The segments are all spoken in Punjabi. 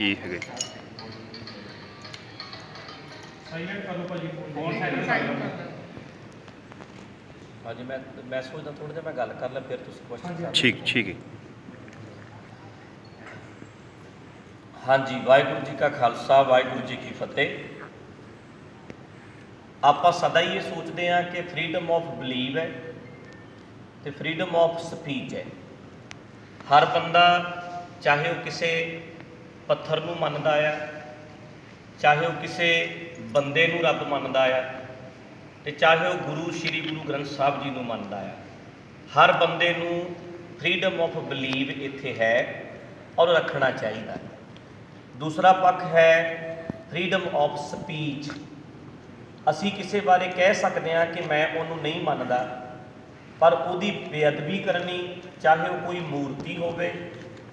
ਕੀ ਹੈਗੇ ਸਾਇਲੈਂਟ ਕਰ ਲਓ ਭਾਜੀ ਫੋਨ ਸਾਇਲੈਂਟ ਕਰ ਦਿਓ। ਹਾਂਜੀ ਮੈਂ ਸੋਚਦਾ ਥੋੜ੍ਹਾ ਜਿਹਾ ਮੈਂ ਗੱਲ ਕਰ ਲਾਂ ਫਿਰ ਤੁਸੀਂ ਕੁਐਸਚਨ ਠੀਕ ਹੈ। ਹਾਂਜੀ, ਵਾਹਿਗੁਰੂ ਜੀ ਕਾ ਖਾਲਸਾ ਵਾਹਿਗੁਰੂ ਜੀ ਕੀ ਫਤਿਹ। ਆਪਾਂ ਸਦਾ ਹੀ ਇਹ ਸੋਚਦੇ ਹਾਂ ਕਿ ਫਰੀडम ਆਫ ਬਿਲੀਵ ਹੈ ਤੇ ਫਰੀडम ਆਫ ਸਪੀਚ ਹੈ। ਹਰ ਬੰਦਾ ਚਾਹੇ ਉਹ ਕਿਸੇ ਪੱਥਰ ਨੂੰ ਮੰਨਦਾ ਆ, ਚਾਹੇ ਉਹ ਕਿਸੇ ਬੰਦੇ ਨੂੰ ਰੱਬ ਮੰਨਦਾ ਆ, ਤੇ ਚਾਹੇ ਉਹ ਗੁਰੂ ਸ਼੍ਰੀ ਗੁਰੂ ਗ੍ਰੰਥ ਸਾਹਿਬ ਜੀ ਨੂੰ ਮੰਨਦਾ ਆ। ਹਰ ਬੰਦੇ ਨੂੰ ਫਰੀडम ਆਫ ਬਿਲੀਵ ਇੱਥੇ ਹੈ ਔਰ ਰੱਖਣਾ ਚਾਹੀਦਾ। ਦੂਸਰਾ ਪੱਖ ਹੈ ਫਰੀडम ਆਫ ਸਪੀਚ। ਅਸੀਂ ਕਿਸੇ ਬਾਰੇ ਕਹਿ ਸਕਦੇ ਹਾਂ ਕਿ ਮੈਂ ਉਹਨੂੰ ਨਹੀਂ ਮੰਨਦਾ, ਪਰ ਉਹਦੀ ਬੇਅਦਬੀ ਕਰਨੀ, ਚਾਹੇ ਉਹ ਕੋਈ ਮੂਰਤੀ ਹੋਵੇ,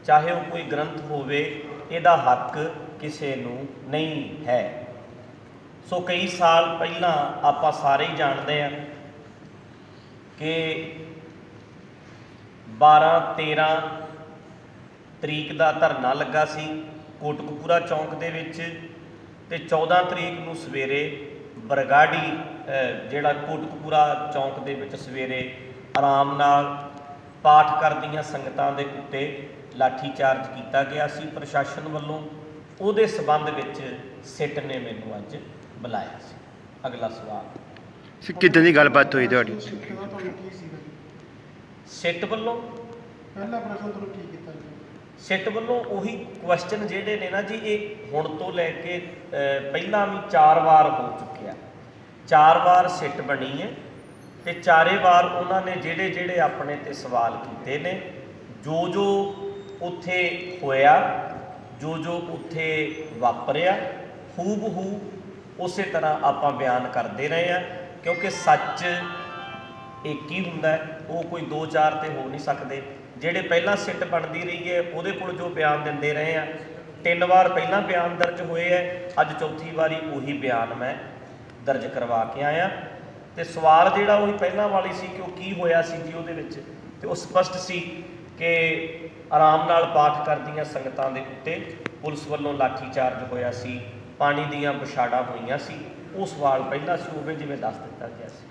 ਚਾਹੇ ਉਹ ਕੋਈ ਗ੍ਰੰਥ ਹੋਵੇ, ਇਹਦਾ ਹੱਕ ਕਿਸੇ ਨੂੰ ਨਹੀਂ ਹੈ। ਸੋ ਕਈ ਸਾਲ ਪਹਿਲਾਂ ਆਪਾਂ ਸਾਰੇ ਹੀ ਜਾਣਦੇ ਹਾਂ ਕਿ 12-13 ਤਰੀਕ ਦਾ ਧਰਨਾ ਲੱਗਾ ਸੀ ਕੋਟਕਪੂਰਾ ਚੌਂਕ ਦੇ ਵਿੱਚ, ਤੇ 14 ਤਰੀਕ ਨੂੰ ਸਵੇਰੇ ਬਰਗਾੜੀ ਜਿਹੜਾ ਕੋਟਕਪੂਰਾ ਚੌਂਕ ਦੇ ਵਿੱਚ ਸਵੇਰੇ ਆਰਾਮ ਨਾਲ ਪਾਠ ਕਰਦੀਆਂ ਸੰਗਤਾਂ ਦੇ ਉੱਤੇ ਲਾਠੀ ਚਾਰਜ ਕੀਤਾ ਗਿਆ ਸੀ ਪ੍ਰਸ਼ਾਸਨ ਵੱਲੋਂ। ਉਹਦੇ ਸੰਬੰਧ ਵਿੱਚ ਸਿੱਟ ਨੇ ਮੈਨੂੰ ਅੱਜ ਬੁਲਾਇਆ ਸੀ। ਅਗਲਾ ਸਵਾਲ, ਕਿੱਦਾਂ ਦੀ ਗੱਲਬਾਤ ਹੋਈ ਤੁਹਾਡੀ? ਸਿੱਟ ਵੱਲੋਂ ਪਹਿਲਾ ਪ੍ਰਸ਼ਨ ਤੁਹਾਨੂੰ ਕੀ ਕੀਤਾ ਜੀ? ਸਿੱਟ ਵੱਲੋਂ ਉਹੀ ਕੁਐਸਚਨ ਜਿਹੜੇ ਨੇ ਨਾ ਜੀ, ਇਹ ਹੁਣ ਤੋਂ ਲੈ ਕੇ ਪਹਿਲਾਂ ਵੀ 4 ਵਾਰ ਹੋ ਚੁੱਕਿਆ। 4 ਵਾਰ ਸਿੱਟ ਬਣੀ ਹੈ ਤੇ 4 ਵਾਰ ਉਹਨਾਂ ਨੇ ਜਿਹੜੇ ਆਪਣੇ ਤੇ ਸਵਾਲ ਕੀਤੇ ਨੇ, ਜੋ ਉੱਥੇ ਹੋਇਆ, ਜੋ ਉੱਥੇ ਵਾਪਰਿਆ, ਹੂਬਹੂ ਉਸੇ ਤਰ੍ਹਾਂ ਆਪਾਂ ਬਿਆਨ ਕਰਦੇ ਰਹੇ ਹਾਂ। ਕਿਉਂਕਿ ਸੱਚ ਇੱਕ ਹੀ ਹੁੰਦਾ, ਉਹ ਕੋਈ 2-4 ਤੇ ਹੋ ਨਹੀਂ ਸਕਦੇ। ਜਿਹੜੇ ਪਹਿਲਾਂ ਸਿੱਟ ਬਣਦੀ ਰਹੀ ਹੈ ਉਹਦੇ ਕੋਲ ਜੋ ਬਿਆਨ ਦਿੰਦੇ ਰਹੇ ਆ, 3 ਵਾਰ ਪਹਿਲਾਂ ਬਿਆਨ ਦਰਜ ਹੋਏ ਹੈ, ਅੱਜ ਚੌਥੀ ਵਾਰੀ ਉਹੀ ਬਿਆਨ ਮੈਂ ਦਰਜ ਕਰਵਾ ਕੇ ਆਇਆ। ਤੇ ਸਵਾਲ ਜਿਹੜਾ ਉਹੀ ਪਹਿਲਾਂ ਵਾਲੀ ਸੀ ਕਿ ਉਹ ਕੀ ਹੋਇਆ ਸੀ ਜੀ ਉਹਦੇ ਵਿੱਚ, ਤੇ ਉਹ ਸਪਸ਼ਟ ਸੀ ਕਿ ਆਰਾਮ ਨਾਲ ਪਾਠ ਕਰਦੀਆਂ ਸੰਗਤਾਂ ਦੇ ਉੱਤੇ ਪੁਲਿਸ ਵੱਲੋਂ ਲਾਠੀ ਚਾਰਜ ਹੋਇਆ ਸੀ, ਪਾਣੀ ਦੀਆਂ ਬੁਛਾੜਾਂ ਹੋਈਆਂ ਸੀ। ਉਹ ਸਵਾਲ ਪਹਿਲਾਂ ਸੀ ਉਵੇਂ ਜਿਵੇਂ ਦੱਸ ਦਿੱਤਾ ਗਿਆ ਸੀ।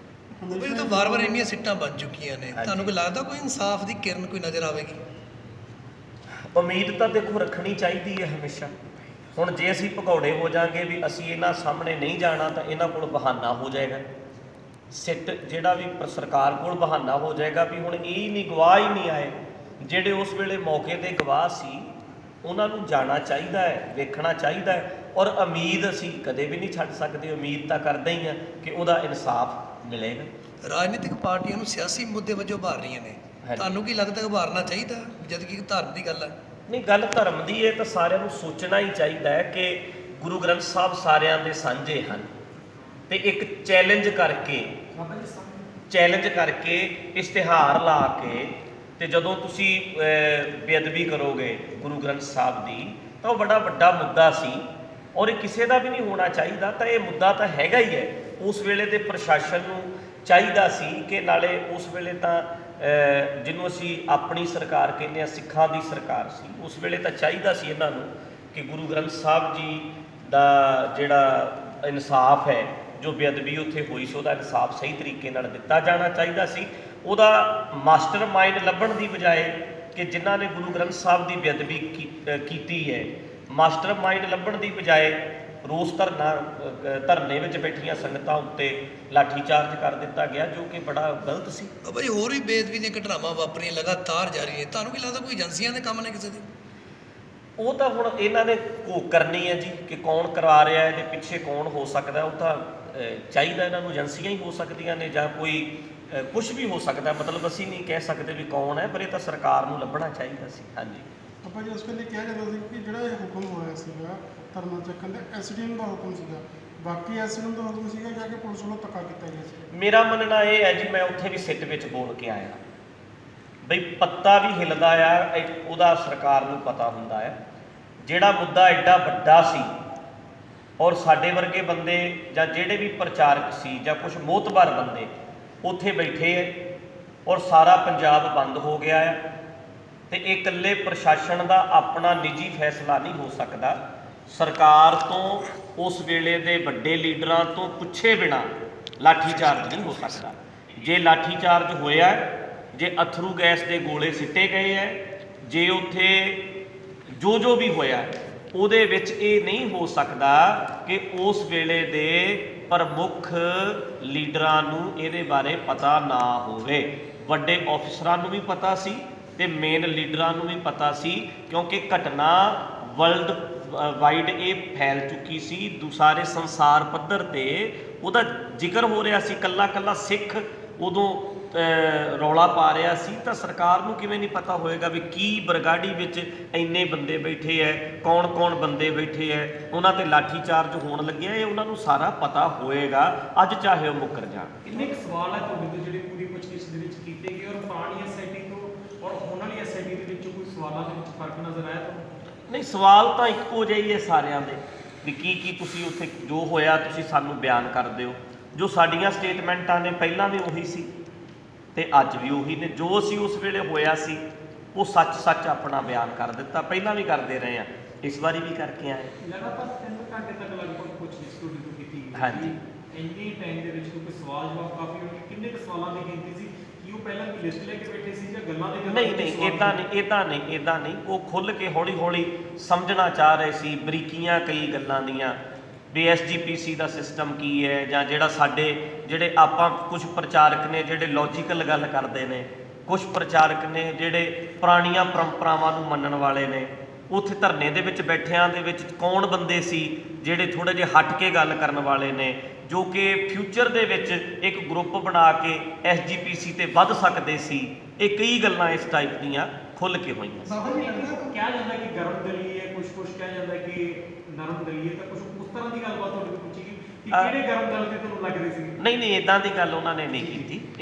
ਉਹ ਤਾਂ ਵਾਰ-ਵਾਰ ਇੰਨੀਆਂ ਸਿੱਟਾਂ ਬਣ ਚੁੱਕੀਆਂ ਨੇ, ਤੁਹਾਨੂੰ ਕੋਈ ਲੱਗਦਾ ਕੋਈ ਇਨਸਾਫ ਦੀ ਕਿਰਨ ਕੋਈ ਨਜ਼ਰ ਆਵੇਗੀ? ਉਮੀਦ ਤਾਂ ਦੇਖੋ ਰੱਖਣੀ ਚਾਹੀਦੀ ਹੈ ਹਮੇਸ਼ਾ। ਹੁਣ ਜੇ ਅਸੀਂ ਭਗੌੜੇ ਹੋ ਜਾਾਂਗੇ ਵੀ ਅਸੀਂ ਇਹਨਾਂ ਸਾਹਮਣੇ ਨਹੀਂ ਜਾਣਾ, ਤਾਂ ਇਹਨਾਂ ਕੋਲ ਬਹਾਨਾ ਹੋ ਜਾਏਗਾ। ਸਿੱਟ ਜਿਹੜਾ ਵੀ ਸਰਕਾਰ ਕੋਲ ਬਹਾਨਾ ਹੋ ਜਾਏਗਾ ਵੀ ਹੁਣ ਇਹ ਨਹੀਂ, ਗਵਾਹ ਹੀ ਨਹੀਂ ਆਏ। ਜਿਹੜੇ ਉਸ ਵੇਲੇ ਮੌਕੇ ਤੇ ਗਵਾਹ ਸੀ ਉਹਨਾਂ ਨੂੰ ਜਾਣਾ ਚਾਹੀਦਾ ਹੈ, ਵੇਖਣਾ ਚਾਹੀਦਾ ਹੈ। ਔਰ ਉਮੀਦ ਅਸੀਂ ਕਦੇ ਵੀ ਨਹੀਂ ਛੱਡ ਸਕਦੇ, ਉਮੀਦ ਤਾਂ ਕਰਦੇ ਹੀ ਹਾਂ ਕਿ ਉਹਦਾ ਇਨਸਾਫ ਮਿਲੇਗਾ। ਰਾਜਨੀਤਿਕ ਪਾਰਟੀਆਂ ਨੂੰ ਸਿਆਸੀ ਮੁੱਦੇ ਵਜੋਂ ਉਭਾਰ ਰਹੀਆਂ ਨੇ, ਤੁਹਾਨੂੰ ਕੀ ਲੱਗਦਾ ਉਭਾਰਨਾ ਚਾਹੀਦਾ ਜਦ ਕਿ ਧਰਮ ਦੀ ਗੱਲ ਹੈ? ਨਹੀਂ, ਗੱਲ ਧਰਮ ਦੀ ਹੈ ਤਾਂ ਸਾਰਿਆਂ ਨੂੰ ਸੋਚਣਾ ਹੀ ਚਾਹੀਦਾ ਹੈ ਕਿ ਗੁਰੂ ਗ੍ਰੰਥ ਸਾਹਿਬ ਸਾਰਿਆਂ ਦੇ ਸਾਂਝੇ ਹਨ, ਤੇ ਇੱਕ ਚੈਲੰਜ ਕਰਕੇ ਇਸ਼ਤਿਹਾਰ ਲਾ ਕੇ, ਤੇ ਜਦੋਂ ਤੁਸੀਂ ਬੇਅਦਬੀ ਕਰੋਗੇ ਗੁਰੂ ਗ੍ਰੰਥ ਸਾਹਿਬ ਦੀ, ਤਾਂ ਉਹ ਬੜਾ ਵੱਡਾ ਮੁੱਦਾ ਸੀ ਔਰ ਇਹ ਕਿਸੇ ਦਾ ਵੀ ਨਹੀਂ ਹੋਣਾ ਚਾਹੀਦਾ। ਤਾਂ ਇਹ ਮੁੱਦਾ ਤਾਂ ਹੈਗਾ ਹੀ ਹੈ। ਉਸ ਵੇਲੇ ਦੇ ਪ੍ਰਸ਼ਾਸਨ ਨੂੰ ਚਾਹੀਦਾ ਸੀ ਕਿ ਨਾਲੇ ਉਸ ਵੇਲੇ ਤਾਂ ਜਿਹਨੂੰ ਅਸੀਂ ਆਪਣੀ ਸਰਕਾਰ ਕਹਿੰਦੇ ਹਾਂ, ਸਿੱਖਾਂ ਦੀ ਸਰਕਾਰ ਸੀ, ਉਸ ਵੇਲੇ ਤਾਂ ਚਾਹੀਦਾ ਸੀ ਇਹਨਾਂ ਨੂੰ ਕਿ ਗੁਰੂ ਗ੍ਰੰਥ ਸਾਹਿਬ ਜੀ ਦਾ ਜਿਹੜਾ ਇਨਸਾਫ ਹੈ, ਜੋ ਬੇਅਦਬੀ ਉੱਥੇ ਹੋਈ ਸੀ, ਉਹਦਾ ਇਨਸਾਫ ਸਹੀ ਤਰੀਕੇ ਨਾਲ ਦਿੱਤਾ ਜਾਣਾ ਚਾਹੀਦਾ ਸੀ। ਉਹਦਾ ਮਾਸਟਰ ਮਾਈਂਡ ਲੱਭਣ ਦੀ ਬਜਾਏ ਕਿ ਜਿਨ੍ਹਾਂ ਨੇ ਗੁਰੂ ਗ੍ਰੰਥ ਸਾਹਿਬ ਦੀ ਬੇਅਦਬੀ ਕੀਤੀ ਹੈ, ਮਾਸਟਰ ਮਾਈਂਡ ਲੱਭਣ ਦੀ ਬਜਾਏ ਰੋਸ ਧਰਨੇ ਵਿੱਚ ਬੈਠੀਆਂ ਸੰਗਤਾਂ ਉੱਤੇ ਲਾਠੀ ਚਾਰਜ ਕਰ ਦਿੱਤਾ ਗਿਆ, ਜੋ ਕਿ ਬੜਾ ਗਲਤ ਸੀ। ਬਾਬਾ ਹੋਰ ਵੀ ਬੇਅਦਬੀ ਦੀਆਂ ਘਟਨਾਵਾਂ ਵਾਪਰੀਆਂ ਲਗਾਤਾਰ ਜਾਰੀ ਨੇ, ਤੁਹਾਨੂੰ ਕੀ ਲੱਗਦਾ ਕੋਈ ਏਜੰਸੀਆਂ ਦੇ ਕੰਮ ਨੇ ਕਿਸੇ ਦੇ? ਉਹ ਤਾਂ ਹੁਣ ਇਹਨਾਂ ਨੇ ਘੋਖ ਕਰਨੀ ਹੈ ਜੀ ਕਿ ਕੌਣ ਕਰਵਾ ਰਿਹਾ, ਇਹਦੇ ਪਿੱਛੇ ਕੌਣ ਹੋ ਸਕਦਾ। ਉਹ ਤਾਂ ਚਾਹੀਦਾ ਇਹਨਾਂ ਨੂੰ, ਏਜੰਸੀਆਂ ਹੀ ਹੋ ਸਕਦੀਆਂ ਨੇ ਜਾਂ ਕੋਈ ਕੁਛ ਵੀ ਹੋ ਸਕਦਾ। ਮਤਲਬ ਅਸੀਂ ਨਹੀਂ ਕਹਿ ਸਕਦੇ ਵੀ ਕੌਣ ਹੈ, ਪਰ ਇਹ ਤਾਂ ਸਰਕਾਰ ਨੂੰ ਲੱਭਣਾ ਚਾਹੀਦਾ ਸੀ। ਹਾਂਜੀ ਆਪਾਂ ਜੀ ਉਸ ਵੇਲੇ ਕਿਹਾ ਜਾਂਦਾ ਸੀ ਕਿ ਜਿਹੜਾ ਇਹ ਹੁਕਮ ਹੋਇਆ ਸੀਗਾ ਧਰਨਾ ਚੱਕਣ ਦਾ, ਐਸਡੀਐਮ ਦਾ ਹੁਕਮ ਸੀਗਾ, ਬਾਕੀ ਐਸਡੀਐਮ ਦਾ ਹੁਕਮ ਸੀਗਾ ਜਾਂ ਕਿ ਪੁਲਿਸ ਵੱਲੋਂ ਧੱਕਾ ਕੀਤਾ ਗਿਆ ਸੀ? ਮੇਰਾ ਮੰਨਣਾ ਇਹ ਹੈ ਜੀ, ਮੈਂ ਉੱਥੇ ਵੀ ਸਿੱਟ ਵਿੱਚ ਬੋਲ ਕੇ ਆਇਆ ਬਈ ਪੱਤਾ ਵੀ ਹਿੱਲਦਾ ਆ, ਉਹਦਾ ਸਰਕਾਰ ਨੂੰ ਪਤਾ ਹੁੰਦਾ ਹੈ। ਜਿਹੜਾ ਮੁੱਦਾ ਐਡਾ ਵੱਡਾ ਸੀ ਔਰ ਸਾਡੇ ਵਰਗੇ ਬੰਦੇ ਜਾਂ ਜਿਹੜੇ ਵੀ ਪ੍ਰਚਾਰਕ ਸੀ ਜਾਂ ਕੁਝ ਮੋਹਤਬਰ ਬੰਦੇ ਉੱਥੇ ਬੈਠੇ ਹੈ ਔਰ ਸਾਰਾ ਪੰਜਾਬ ਬੰਦ ਹੋ ਗਿਆ ਹੈ, ਤੇ ਇਹ ਇਕੱਲੇ ਪ੍ਰਸ਼ਾਸਨ ਦਾ ਆਪਣਾ ਨਿੱਜੀ ਫੈਸਲਾ ਨਹੀਂ ਹੋ ਸਕਦਾ। ਸਰਕਾਰ ਤੋਂ, ਉਸ ਵੇਲੇ ਦੇ ਵੱਡੇ ਲੀਡਰਾਂ ਤੋਂ ਪੁੱਛੇ ਬਿਨਾ ਲਾਠੀਚਾਰਜ ਨਹੀਂ ਹੋ ਸਕਦਾ। ਜੇ ਲਾਠੀਚਾਰਜ ਹੋਇਆ, ਜੇ ਅਥਰੂ ਗੈਸ ਦੇ ਗੋਲੇ ਸਿੱਟੇ ਗਏ ਹੈ, ਜੇ ਉੱਥੇ ਜੋ ਵੀ ਹੋਇਆ, ਉਹਦੇ ਵਿੱਚ ਇਹ ਨਹੀਂ ਹੋ ਸਕਦਾ ਕਿ ਉਸ ਵੇਲੇ ਦੇ ਪ੍ਰਮੁੱਖ ਲੀਡਰਾਂ ਨੂੰ ਇਹਦੇ ਬਾਰੇ ਪਤਾ ਨਾ ਹੋਵੇ। ਵੱਡੇ ਅਫਸਰਾਂ ਨੂੰ ਵੀ ਪਤਾ ਸੀ ਤੇ ਮੇਨ ਲੀਡਰਾਂ ਨੂੰ ਵੀ ਪਤਾ ਸੀ, ਕਿਉਂਕਿ ਘਟਨਾ ਵਰਲਡ ਵਾਈਡ ਇਹ ਫੈਲ ਚੁੱਕੀ ਸੀ। ਸਾਰੇ ਸੰਸਾਰ ਪੱਧਰ ਤੇ ਉਹਦਾ ਜ਼ਿਕਰ ਹੋ ਰਿਹਾ ਸੀ। ਕੱਲਾ ਸਿੱਖ ਉਦੋਂ ਰੌਲਾ ਪਾ ਰਿਹਾ ਸੀ, ਤਾਂ ਸਰਕਾਰ ਨੂੰ ਕਿਵੇਂ ਨਹੀਂ ਪਤਾ ਹੋਏਗਾ ਵੀ ਕੀ ਬਰਗਾੜੀ ਵਿੱਚ ਇੰਨੇ ਬੰਦੇ ਬੈਠੇ ਹੈ, ਕੌਣ ਬੰਦੇ ਬੈਠੇ ਹੈ, ਉਹਨਾਂ ਤੇ ਲਾਠੀ ਚਾਰਜ ਹੋਣ ਲੱਗਿਆ। ਇਹ ਉਹਨਾਂ ਨੂੰ ਸਾਰਾ ਪਤਾ ਹੋਏਗਾ, ਅੱਜ ਚਾਹੇ ਉਹ ਮੁੱਕਰ ਜਾਣ। ਕਿੰਨੇ ਕੁ ਸਵਾਲ ਹੈ ਤੁਹਾਡੇ ਤੋਂ ਜਿਹੜੇ ਪੂਰੀ ਪੁੱਛਗਿੱਛ ਦੇ ਵਿੱਚ ਕੀਤੇ ਗਏ, ਔਰ ਪੁਰਾਣੀ ਐਸਆਈਟੀ ਤੋਂ ਔਰ ਹੁਣ ਵਾਲੀ ਐਸਆਈਟੀ ਦੇ ਵਿੱਚ ਕੋਈ ਸਵਾਲਾਂ ਦੇ ਵਿੱਚ ਫਰਕ ਨਜ਼ਰ ਆਇਆ ਤੁਹਾਨੂੰ? ਨਹੀਂ, ਸਵਾਲ ਤਾਂ ਇੱਕੋ ਜਿਹੇ ਹੀ ਹੈ ਸਾਰਿਆਂ ਦੇ ਵੀ ਕੀ ਤੁਸੀਂ ਉੱਥੇ ਜੋ ਹੋਇਆ ਤੁਸੀਂ ਸਾਨੂੰ ਬਿਆਨ ਕਰ ਦਿਓ। ਜੋ ਸਾਡੀਆਂ ਸਟੇਟਮੈਂਟਾਂ ਨੇ ਪਹਿਲਾਂ ਵੀ ਉਹੀ ਸੀ ਤੇ ਅੱਜ ਵੀ ਉਹੀ ਨੇ। ਜੋ ਅਸੀਂ ਉਸ ਵੇਲੇ ਹੋਇਆ ਸੀ ਉਹ ਸੱਚ ਆਪਣਾ ਬਿਆਨ ਕਰ ਦਿੱਤਾ, ਪਹਿਲਾਂ ਵੀ ਕਰਦੇ ਰਹੇ ਹਾਂ, ਇਸ ਵਾਰੀ ਵੀ ਕਰਕੇ ਆਏ। ਲਗਾਤਾਰ 3 ਘੰਟੇ ਤੱਕ ਲਗਭਗ ਪੁੱਛਗਿੱਛ ਤੁਹਾਡੀ ਤੋਂ ਕੀਤੀ ਗਈ। ਹਾਂਜੀ। ਇੰਨੇ ਟਾਈਮ ਦੇ ਵਿੱਚ ਕੋਈ ਸਵਾਲ ਜਵਾਬ ਕਾਫੀ ਹੋਣਗੇ, ਕਿੰਨੇ ਕੁ ਸਵਾਲਾਂ ਦੀ ਗਿਣਤੀ ਸੀ? ਕੀ ਉਹ ਪਹਿਲਾਂ ਕੋਈ ਲਿਸਟ ਲੈ ਕੇ ਬੈਠੇ ਸੀ ਜਾਂ ਗੱਲਾਂ ਦੇ ਨਹੀਂ, ਇਦਾਂ ਨਹੀਂ। ਉਹ ਖੁੱਲ੍ਹ ਕੇ ਹੌਲੀ ਸਮਝਣਾ ਚਾਹ ਰਹੇ ਸੀ, ਬਰੀਕੀਆਂ ਕਈ ਗੱਲਾਂ ਦੀਆਂ ਵੀ ਐਸਜੀਪੀਸੀ ਦਾ ਸਿਸਟਮ ਕੀ ਹੈ, ਜਾਂ ਜਿਹੜੇ ਆਪਾਂ ਕੁਝ ਪ੍ਰਚਾਰਕ ਨੇ ਜਿਹੜੇ ਲੌਜੀਕਲ ਗੱਲ ਕਰਦੇ ਨੇ, ਕੁਝ ਪ੍ਰਚਾਰਕ ਨੇ ਜਿਹੜੇ ਪੁਰਾਣੀਆਂ ਪਰੰਪਰਾਵਾਂ ਨੂੰ ਮੰਨਣ ਵਾਲੇ ਨੇ। ਉੱਥੇ ਧਰਨੇ ਦੇ ਵਿੱਚ ਬੈਠਿਆਂ ਦੇ ਵਿੱਚ ਕੌਣ ਬੰਦੇ ਸੀ ਜਿਹੜੇ ਥੋੜ੍ਹੇ ਜਿਹੇ ਹਟ ਕੇ ਗੱਲ ਕਰਨ ਵਾਲੇ ਨੇ, ਜੋ ਕਿ ਫਿਊਚਰ ਦੇ ਵਿੱਚ ਇੱਕ ਗਰੁੱਪ ਬਣਾ ਕੇ ਐਸਜੀਪੀਸੀ ਤੇ ਵੱਧ ਸਕਦੇ ਸੀ। ਇਹ ਕਈ ਗੱਲਾਂ ਇਸ ਟਾਈਪ ਦੀਆਂ ਖੁੱਲ੍ਹ ਕੇ ਹੋਈਆਂ ਸੀ। ਕਿਹਾ ਜਾਂਦਾ ਕਿ ਗਰਮ ਦਲੀਏ ਹੈ, ਕੁਝ ਕਿਹਾ ਜਾਂਦਾ ਕਿ ਨਰਮ ਦਲੀਏ, ਤਾਂ ਕੁਝ ਉਸ ਤਰ੍ਹਾਂ ਦੀ ਗੱਲਬਾਤ ਤੁਹਾਡੇ ਤੋਂ ਪੁੱਛੀ ਗਈ ਕਿ ਕਿਹੜੇ ਗਰਮ ਦਲ ਦੇ ਤੁਹਾਨੂੰ ਲੱਗਦੇ ਸੀ? ਨਹੀਂ, ਇਦਾਂ ਦੀ ਗੱਲ ਉਹਨਾਂ ਨੇ ਨਹੀਂ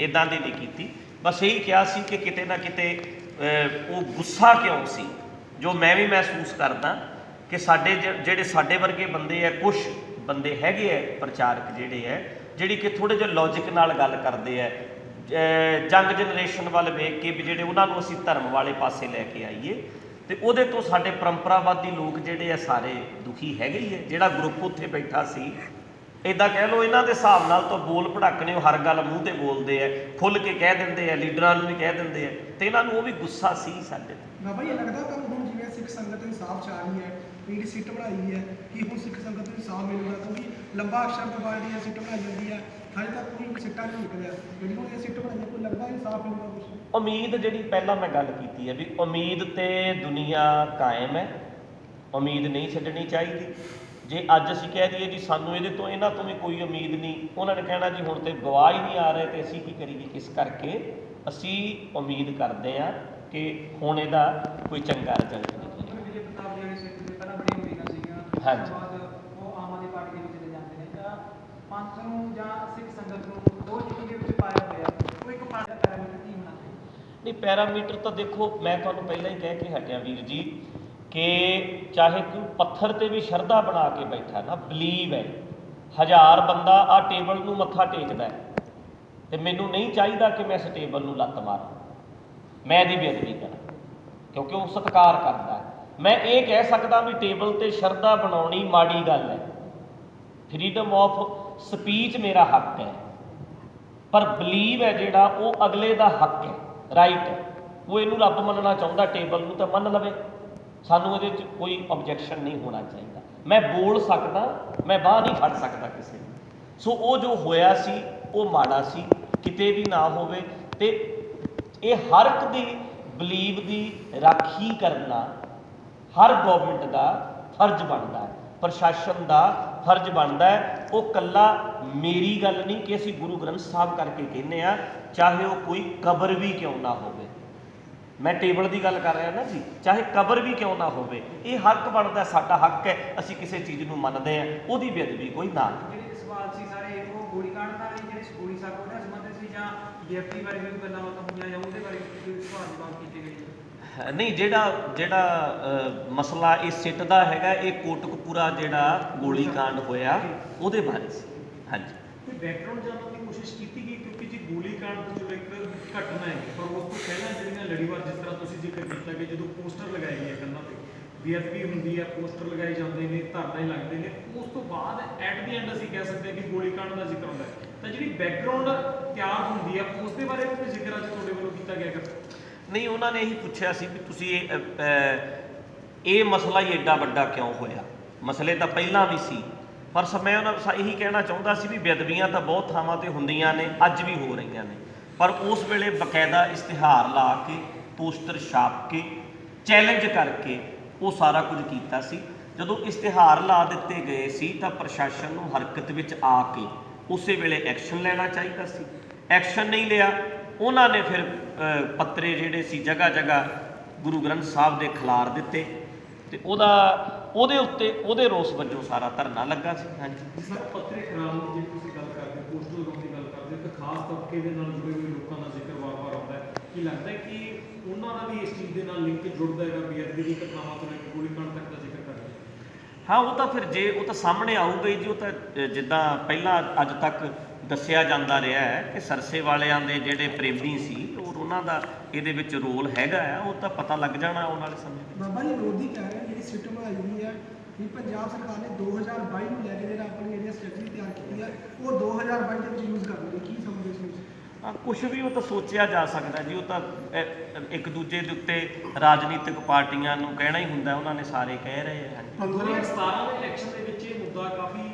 ਕੀਤੀ। ਬਸ ਇਹੀ ਕਿਹਾ ਸੀ ਕਿ ਕਿਤੇ ਨਾ ਕਿਤੇ ਉਹ ਗੁੱਸਾ ਕਿਉਂ ਸੀ, ਜੋ ਮੈਂ ਵੀ ਮਹਿਸੂਸ ਕਰਦਾ ਕਿ ਜਿਹੜੇ ਸਾਡੇ ਵਰਗੇ ਬੰਦੇ ਆ, ਕੁਝ ਬੰਦੇ ਹੈਗੇ ਆ ਪ੍ਰਚਾਰਕ ਜਿਹੜੀ ਕਿ ਥੋੜ੍ਹੇ ਜਿਹੇ ਲੌਜਿਕ ਨਾਲ ਗੱਲ ਕਰਦੇ ਆ, ਯੰਗ ਜਨਰੇਸ਼ਨ ਵੱਲ ਵੇਖ ਕੇ ਵੀ ਜਿਹੜੇ ਉਹਨਾਂ ਨੂੰ ਅਸੀਂ ਧਰਮ ਵਾਲੇ ਪਾਸੇ ਲੈ ਕੇ ਆਈਏ, ਤੇ ਉਹਦੇ ਤੋਂ ਸਾਡੇ ਪਰੰਪਰਾਵਾਦੀ ਲੋਕ ਜਿਹੜੇ ਆ ਸਾਰੇ ਦੁਖੀ ਹੈਗੇ ਹੀ ਹੈ। ਜਿਹੜਾ ਗਰੁੱਪ ਉੱਥੇ ਬੈਠਾ ਸੀ, ਇੱਦਾਂ ਕਹਿ ਲਓ ਇਹਨਾਂ ਦੇ ਹਿਸਾਬ ਨਾਲ ਤਾਂ ਬੋਲ ਭੜਕਣੇ ਉਹ ਹਰ ਗੱਲ ਮੂੰਹ ਤੇ ਬੋਲਦੇ ਆ, ਖੁੱਲ੍ਹ ਕੇ ਕਹਿ ਦਿੰਦੇ ਆ, ਲੀਡਰਾਂ ਨੂੰ ਵੀ ਕਹਿ ਦਿੰਦੇ ਆ, ਤੇ ਇਹਨਾਂ ਨੂੰ ਉਹ ਵੀ ਗੁੱਸਾ ਸੀ ਸਾਡੇ ਤੇ। ਨਾ ਭਾਈ, ਇਹ ਲੱਗਦਾ ਤੁਹਾਨੂੰ ਹੁਣ ਜਿਵੇਂ ਸਿੱਖ ਸੰਗਤ ਇਨਸਾਫ ਚਾਹ ਰਹੀ ਹੈ, ਜਿਹੜੀ ਸਿੱਟ ਬਣਾਈ ਹੈ, ਕਿ ਹੁਣ ਸਿੱਖ ਸੰਗਤ ਨੂੰ ਇਨਸਾਫ ਮਿਲੂਗਾ? ਕਿਉਂਕਿ ਲੰਬਾ ਅਕਸ਼ਰ ਤੋਂ ਬਾਅਦ ਜਿਹੜੀ ਸਿੱਟ ਬਣਾਈ ਜਾਂਦੀ ਹੈ, ਹਜੇ ਤੱਕ ਕੋਈ ਸਿੱਟਾ ਨਹੀਂ ਨਿਕਲਿਆ। ਜਿਹੜੀ ਹੁਣ ਇਹ ਸਿੱਟ ਬਣਾਈ ਹੈ, ਕੋਈ ਲੱਗਦਾ ਇਨਸਾਫ ਮਿਲੂਗਾ ਕੁਛ? ਉਮੀਦ, ਜਿਹੜੀ ਪਹਿਲਾਂ ਮੈਂ ਗੱਲ ਕੀਤੀ ਹੈ ਵੀ ਉਮੀਦ ਤੇ ਦੁਨੀਆ ਕਾਇਮ ਹੈ, ਉਮੀਦ ਨਹੀਂ ਛੱਡਣੀ ਚਾਹੀਦੀ। ਜੇ ਅੱਜ ਅਸੀਂ ਕਹਿ ਦਈਏ ਜੀ ਸਾਨੂੰ ਇਹਨਾਂ ਤੋਂ ਵੀ ਕੋਈ ਉਮੀਦ ਨਹੀਂ, ਉਹਨਾਂ ਨੇ ਕਹਿਣਾ ਜੀ ਹੁਣ ਤੇ ਗਵਾਹ ਹੀ ਨਹੀਂ ਆ ਰਹੇ ਤੇ ਅਸੀਂ ਕੀ ਕਰੀਏ। ਇਸ ਕਰਕੇ ਅਸੀਂ ਉਮੀਦ ਕਰਦੇ ਹਾਂ ਕਿ ਹੁਣ ਇਹਦਾ ਕੋਈ ਚੰਗਾ ਰਿਜ਼ਲਟ ਨਿਕਲੇ। ਵਿਜੇ ਪ੍ਰਤਾਪ ਜਿਹੜੇ ਸਿੱਖ ਦੇ ਪਹਿਲਾਂ ਬੜੀ ਉਮੀਦਾਂ ਸੀਗੀਆਂ, ਹਾਂਜੀ। ਉਸ ਤੋਂ ਬਾਅਦ ਉਹ ਆਮ ਆਦਮੀ ਪਾਰਟੀ ਦੇ ਵਿੱਚ ਚਲੇ ਜਾਂਦੇ ਨੇ, ਤਾਂ ਪੰਥ ਨੂੰ ਜਾਂ ਸਿੱਖ ਸੰਗਤ ਨੂੰ ਉਹ ਚੀਜ਼ ਦੇ ਵਿੱਚ ਪਾਇਆ ਹੋਇਆ, ਉਹ ਇੱਕ ਪਾਰਟੀ ਦਾ ਪੈਰਾਮੀਟਰ ਕੀ ਹੋਣਾ ਚਾਹੀਦਾ? ਨਹੀਂ, ਪੈਰਾਮੀਟਰ ਤਾਂ ਦੇਖੋ, ਮੈਂ ਤੁਹਾਨੂੰ ਪਹਿਲਾਂ ਹੀ ਕਹਿ ਕੇ ਹਟਿਆ ਵੀਰ ਜੀ ਕਿ ਚਾਹੇ ਕੋਈ ਪੱਥਰ ਤੇ ਵੀ ਸ਼ਰਧਾ ਬਣਾ ਕੇ ਬੈਠਾ ਨਾ, ਬਲੀਵ ਹੈ। 1000 ਬੰਦਾ ਆ ਟੇਬਲ ਨੂੰ ਮੱਥਾ ਟੇਕਦਾ ਹੈ ਤੇ ਮੈਨੂੰ ਨਹੀਂ ਚਾਹੀਦਾ ਕਿ ਮੈਂ ਇਸ ਟੇਬਲ ਨੂੰ ਲੱਤ ਮਾਰਾਂ, ਮੈਂ ਇਹਦੀ ਬੇਅਦਬੀ ਕਰਾਂ, ਕਿਉਂਕਿ ਉਹ ਸਤਿਕਾਰ ਕਰਦਾ ਹੈ। ਮੈਂ ਇਹ ਕਹਿ ਸਕਦਾ ਵੀ ਟੇਬਲ ਤੇ ਸ਼ਰਧਾ ਬਣਾਉਣੀ ਮਾੜੀ ਗੱਲ ਹੈ, ਫਰੀडम ਆਫ ਸਪੀਚ ਮੇਰਾ ਹੱਕ ਹੈ, ਪਰ ਬਲੀਵ ਹੈ ਜਿਹੜਾ ਉਹ ਅਗਲੇ ਦਾ ਹੱਕ ਹੈ, ਰਾਈਟ ਹੈ। ਉਹ ਇਹਨੂੰ ਰੱਬ ਮੰਨਣਾ ਚਾਹੁੰਦਾ ਟੇਬਲ ਨੂੰ ਤਾਂ ਮੰਨ ਲਵੇ, ਸਾਨੂੰ ਇਹਦੇ 'ਚ ਕੋਈ ਆਬਜੈਕਸ਼ਨ ਨਹੀਂ ਹੋਣਾ ਚਾਹੀਦਾ। ਮੈਂ ਬੋਲ ਸਕਦਾ, ਮੈਂ ਬਾਂਹ ਨਹੀਂ ਫੜ ਸਕਦਾ ਕਿਸੇ ਨੂੰ। ਸੋ ਉਹ ਜੋ ਹੋਇਆ ਸੀ ਉਹ ਮਾੜਾ ਸੀ, ਕਿਤੇ ਵੀ ਨਾ ਹੋਵੇ। ਤੇ ਇਹ ਹਰ ਇੱਕ ਦੀ ਬਲੀਵ ਦੀ ਰਾਖੀ ਕਰਨਾ ਹਰ ਗਵਰਨਮੈਂਟ ਦਾ ਫਰਜ਼ ਬਣਦਾ ਹੈ, ਪ੍ਰਸ਼ਾਸਨ ਦਾ ਫਰਜ਼ ਬਣਦਾ ਹੈ। ਉਹ ਇਕੱਲਾ ਮੇਰੀ ਗੱਲ ਨਹੀਂ ਕਿ ਅਸੀਂ ਗੁਰੂ ਗ੍ਰੰਥ ਸਾਹਿਬ ਕਰਕੇ ਕਹਿੰਦੇ ਆ, ਚਾਹੇ ਉਹ ਕੋਈ ਕਬਰ ਵੀ ਕਿਉਂ ਨਾ ਹੋਵੇ। ਮੈਂ ਟੇਬਲ ਦੀ ਗੱਲ ਕਰ ਰਿਹਾ ਨਾ ਜੀ, ਚਾਹੇ ਕਬਰ ਵੀ ਕਿਉਂ ਨਾ ਹੋਵੇ, ਇਹ ਹੱਕ ਬਣਦਾ, ਸਾਡਾ ਹੱਕ ਹੈ। ਅਸੀਂ ਕਿਸੇ ਚੀਜ਼ ਨੂੰ ਮੰਨਦੇ ਹਾਂ, ਉਹਦੀ ਬੇਅਦਬੀ ਕੋਈ ਨਾ। ਜਿਹੜੇ ਸਵਾਲ ਸੀ ਸਾਰੇ ਉਹ ਗੋਲੀकांड ਦਾ ਨਹੀਂ, ਜਿਹੜੇ ਗੋਲੀ ਸਾਹਿਬ ਉਹਦੇ ਸੰਬੰਧਿਤ ਸੀ, ਜਾਂ ਡੀਐਫਟੀ ਬਾਰੇ ਵੀ ਗੱਲਾਂ ਹੋਈਆਂ, ਜਾਂ ਉਹਦੇ ਬਾਰੇ ਕੋਈ ਸਵਾਲ ਜਵਾਬ ਕੀਤੇ ਗਏ? ਨਹੀਂ, ਜਿਹੜਾ ਮਸਲਾ ਇਹ ਸਿੱਟ ਦਾ ਹੈਗਾ, ਇਹ ਕੋਟਕਪੂਰਾ ਜਿਹੜਾ ਗੋਲੀकांड ਹੋਇਆ ਉਹਦੇ ਬਾਰੇ ਸੀ। ਹਾਂਜੀ, ਕੋਈ ਬੈਕਗ੍ਰਾਉਂਡ ਜਾਣਨ ਦੀ ਕੋਸ਼ਿਸ਼ ਕੀਤੀ ਗਈ? ਕਿਉਂਕਿ ਜੇ ਗੋਲੀकांड ਤੋਂ ਚਲੋ ਇੱਕ ਘਟਨਾ ਹੈ, ਪਰ ਉਸ ਤੋਂ ਪਹਿਲਾਂ ਜਿਹੜੀਆਂ ਲੜੀਵਾਰ ਜਿਸ ਤਰ੍ਹਾਂ ਤੁਸੀਂ ਜ਼ਿਕਰ ਕੀਤਾ ਕਿ ਜਦੋਂ ਪੋਸਟਰ ਲਗਾਏ ਗਏ ਕੰਨਾਂ ਤੇ ਬੇਅਦਬੀ ਹੁੰਦੀ ਹੈ, ਪੋਸਟਰ ਲਗਾਏ ਜਾਂਦੇ ਨੇ, ਧਰਨੇ ਲੱਗਦੇ ਨੇ, ਉਸ ਤੋਂ ਬਾਅਦ ਐਟ ਦੀ ਐਂਡ ਅਸੀਂ ਕਹਿ ਸਕਦੇ ਹਾਂ ਕਿ ਗੋਲੀकांड ਦਾ ਜ਼ਿਕਰ ਹੁੰਦਾ ਹੈ, ਤਾਂ ਜਿਹੜੀ ਬੈਕਗ੍ਰਾਉਂਡ ਤਿਆਰ ਹੁੰਦੀ ਹੈ ਉਸ ਦੇ ਬਾਰੇ ਕੋਈ ਜ਼ਿਕਰ ਅੱਜ ਤੁਹਾਡੇ ਵੱਲੋਂ ਕੀਤਾ ਗਿਆ ਕਰ? ਨਹੀਂ, ਉਹਨਾਂ ਨੇ ਇਹੀ ਪੁੱਛਿਆ ਸੀ ਵੀ ਤੁਸੀਂ ਇਹ ਮਸਲਾ ਹੀ ਐਡਾ ਵੱਡਾ ਕਿਉਂ ਹੋਇਆ। ਮਸਲੇ ਤਾਂ ਪਹਿਲਾਂ ਵੀ ਸੀ, ਪਰ ਮੈਂ ਉਹਨਾਂ ਨੂੰ ਇਹੀ ਕਹਿਣਾ ਚਾਹੁੰਦਾ ਸੀ ਵੀ ਬੇਅਦਬੀਆਂ ਤਾਂ ਬਹੁਤ ਥਾਵਾਂ 'ਤੇ ਹੁੰਦੀਆਂ ਨੇ, ਅੱਜ ਵੀ ਹੋ ਰਹੀਆਂ ਨੇ, ਪਰ ਉਸ ਵੇਲੇ ਬਕਾਇਦਾ ਇਸ਼ਤਿਹਾਰ ਲਾ ਕੇ, ਪੋਸਟਰ ਛਾਪ ਕੇ, ਚੈਲੰਜ ਕਰਕੇ ਉਹ ਸਾਰਾ ਕੁਝ ਕੀਤਾ ਸੀ। ਜਦੋਂ ਇਸ਼ਤਿਹਾਰ ਲਾ ਦਿੱਤੇ ਗਏ ਸੀ ਤਾਂ ਪ੍ਰਸ਼ਾਸਨ ਨੂੰ ਹਰਕਤ ਵਿੱਚ ਆ ਕੇ ਉਸੇ ਵੇਲੇ ਐਕਸ਼ਨ ਲੈਣਾ ਚਾਹੀਦਾ ਸੀ। ਐਕਸ਼ਨ ਨਹੀਂ ਲਿਆ, ਉਹਨਾਂ ਨੇ ਫਿਰ ਪੱਤਰੇ ਜਿਹੜੇ ਸੀ ਜਗ੍ਹਾ ਜਗ੍ਹਾ ਗੁਰੂ ਗ੍ਰੰਥ ਸਾਹਿਬ ਦੇ ਖਿਲਾਰ ਦਿੱਤੇ, ਤੇ ਉਹਦੇ ਉੱਤੇ ਉਹਦੇ ਰੋਸ ਵਜੋਂ ਸਾਰਾ ਧਰਨਾ ਲੱਗਾ ਸੀ। ਹਾਂਜੀ ਜਿਸ ਤਰ੍ਹਾਂ ਪੱਤਰੇ ਖਰਾਬ ਦੀ ਜੇ ਤੁਸੀਂ ਗੱਲ ਕਰਦੇ, ਪੋਸਟਰ ਲਗਾਉਣ ਦੀ ਗੱਲ ਕਰਦੇ, ਤਾਂ ਖਾਸ ਤਬਕੇ ਦੇ ਨਾਲ ਜੁੜੇ ਹੋਏ ਲੋਕਾਂ ਦਾ ਜ਼ਿਕਰ ਵਾਰ-ਵਾਰ ਆਉਂਦਾ ਹੈ। ਕੀ ਲੱਗਦਾ ਹੈ ਕਿ ਉਹਨਾਂ ਦਾ ਵੀ ਇਸ ਚੀਜ਼ ਦੇ ਨਾਲ ਲਿੰਕ ਜੁੜਦਾ ਹੈਗਾ, ਬੇਅਦਬੀ ਦੀ ਘਟਨਾਵਾਂ ਤੋਂ ਲੈ ਕੇ ਗੋਲੀकांड ਤੱਕ ਦਾ ਜ਼ਿਕਰ ਕਰਦੇ? ਹਾਂ, ਉਹ ਤਾਂ ਫਿਰ ਜੇ ਉਹ ਤਾਂ ਸਾਹਮਣੇ ਆਊਗਾ ਹੀ ਜੀ। ਉਹ ਤਾਂ ਜਿੱਦਾਂ ਪਹਿਲਾਂ ਅੱਜ ਤੱਕ ਦੱਸਿਆ ਜਾਂਦਾ ਰਿਹਾ ਹੈ ਕਿ ਸਰਸੇ ਵਾਲਿਆਂ ਦੇ ਜਿਹੜੇ ਪ੍ਰੇਮੀ ਸੀ ਔਰ ਉਹਨਾਂ ਦਾ ਇਹਦੇ ਵਿੱਚ ਰੋਲ ਹੈਗਾ ਆ, ਉਹ ਤਾਂ ਪਤਾ ਲੱਗ ਜਾਣਾ ਆਉਣ ਵਾਲੇ ਸਮੇਂ। ਬਾਬਾ ਜੀ ਵਿਰੋਧੀ ਕਹਿ ਰਹੇ ਜਿਹੜੀ ਸਿੱਟ ਬਣਾਈ ਹੋਈ ਹੈ ਵੀ ਪੰਜਾਬ ਸਰਕਾਰ ਨੇ 2022 ਨੂੰ ਲੈ ਕੇ ਜਿਹੜਾ ਆਪਣੀ ਜਿਹੜੀ ਸਟ੍ਰੈਟਜੀ ਤਿਆਰ ਕੀਤੀ ਹੈ ਉਹ 2022 ਦੇ ਵਿੱਚ ਯੂਜ਼ ਕਰਨਗੇ, ਕੀ ਸਮਝਦੇ ਸੀ? ਕੁਛ ਵੀ ਉਹ ਤਾਂ ਸੋਚਿਆ ਜਾ ਸਕਦਾ ਜੀ। ਉਹ ਤਾਂ ਇੱਕ ਦੂਜੇ ਦੇ ਉੱਤੇ ਰਾਜਨੀਤਿਕ ਪਾਰਟੀਆਂ ਨੂੰ ਕਹਿਣਾ ਹੀ ਹੁੰਦਾ, ਉਹਨਾਂ ਨੇ ਸਾਰੇ ਕਹਿ ਰਹੇ ਹਨ। 2017 ਦੇ ਇਲੈਕਸ਼ਨ ਦੇ ਵਿੱਚ ਇਹ ਮੁੱਦਾ ਕਾਫੀ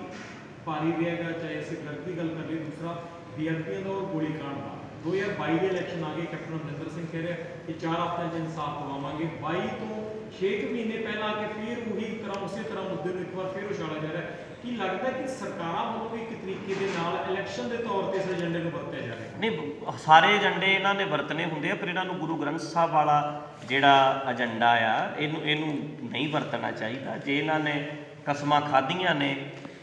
ਭਾਰੀ ਰਹੇਗਾ, ਚਾਹੇ ਅਸੀਂ ਡਰਗ ਦੀ ਗੱਲ ਕਰ ਲਈਏ, ਦੂਸਰਾ ਬੇਅਦਬੀਆਂ ਦਾ ਔਰ ਗੋਲੀकांड ਦਾ। 2022 ਦੇ ਇਲੈਕਸ਼ਨ ਆ ਗਏ, ਕੈਪਟਨ ਅਮਰਿੰਦਰ ਸਿੰਘ ਕਹਿ ਰਿਹਾ ਕਿ 4 ਹਫ਼ਤਿਆਂ 'ਚ ਇਨਸਾਫ ਦਿਵਾਵਾਂਗੇ। 22 ਤੋਂ 6 ਮਹੀਨੇ ਪਹਿਲਾਂ ਆ ਕੇ ਫਿਰ ਉਹੀ ਤਰ੍ਹਾਂ ਉਸੇ ਤਰ੍ਹਾਂ ਮੁੱਦੇ ਨੂੰ ਇੱਕ ਵਾਰ ਫਿਰ ਉਛਾਲਿਆ ਜਾ ਰਿਹਾ ਹੈ। ਕੀ ਲੱਗਦਾ ਕਿ ਸਰਕਾਰਾਂ ਵੱਲੋਂ ਵੀ ਇੱਕ ਤਰੀਕੇ ਦੇ ਨਾਲ ਇਲੈਕਸ਼ਨ ਦੇ ਤੌਰ ਤੇ ਇਸ ਏਜੰਡੇ ਨੂੰ ਵਰਤਿਆ ਜਾ ਰਿਹਾ? ਨਹੀਂ, ਸਾਰੇ ਏਜੰਡੇ ਇਹਨਾਂ ਨੇ ਵਰਤਨੇ ਹੁੰਦੇ ਆ, ਪਰ ਇਹਨਾਂ ਨੂੰ ਗੁਰੂ ਗ੍ਰੰਥ ਸਾਹਿਬ ਵਾਲਾ ਜਿਹੜਾ ਏਜੰਡਾ ਆ ਇਹਨੂੰ ਨਹੀਂ ਵਰਤਣਾ ਚਾਹੀਦਾ। ਜੇ ਇਹਨਾਂ ਨੇ ਕਸਮਾਂ ਖਾਧੀਆਂ ਨੇ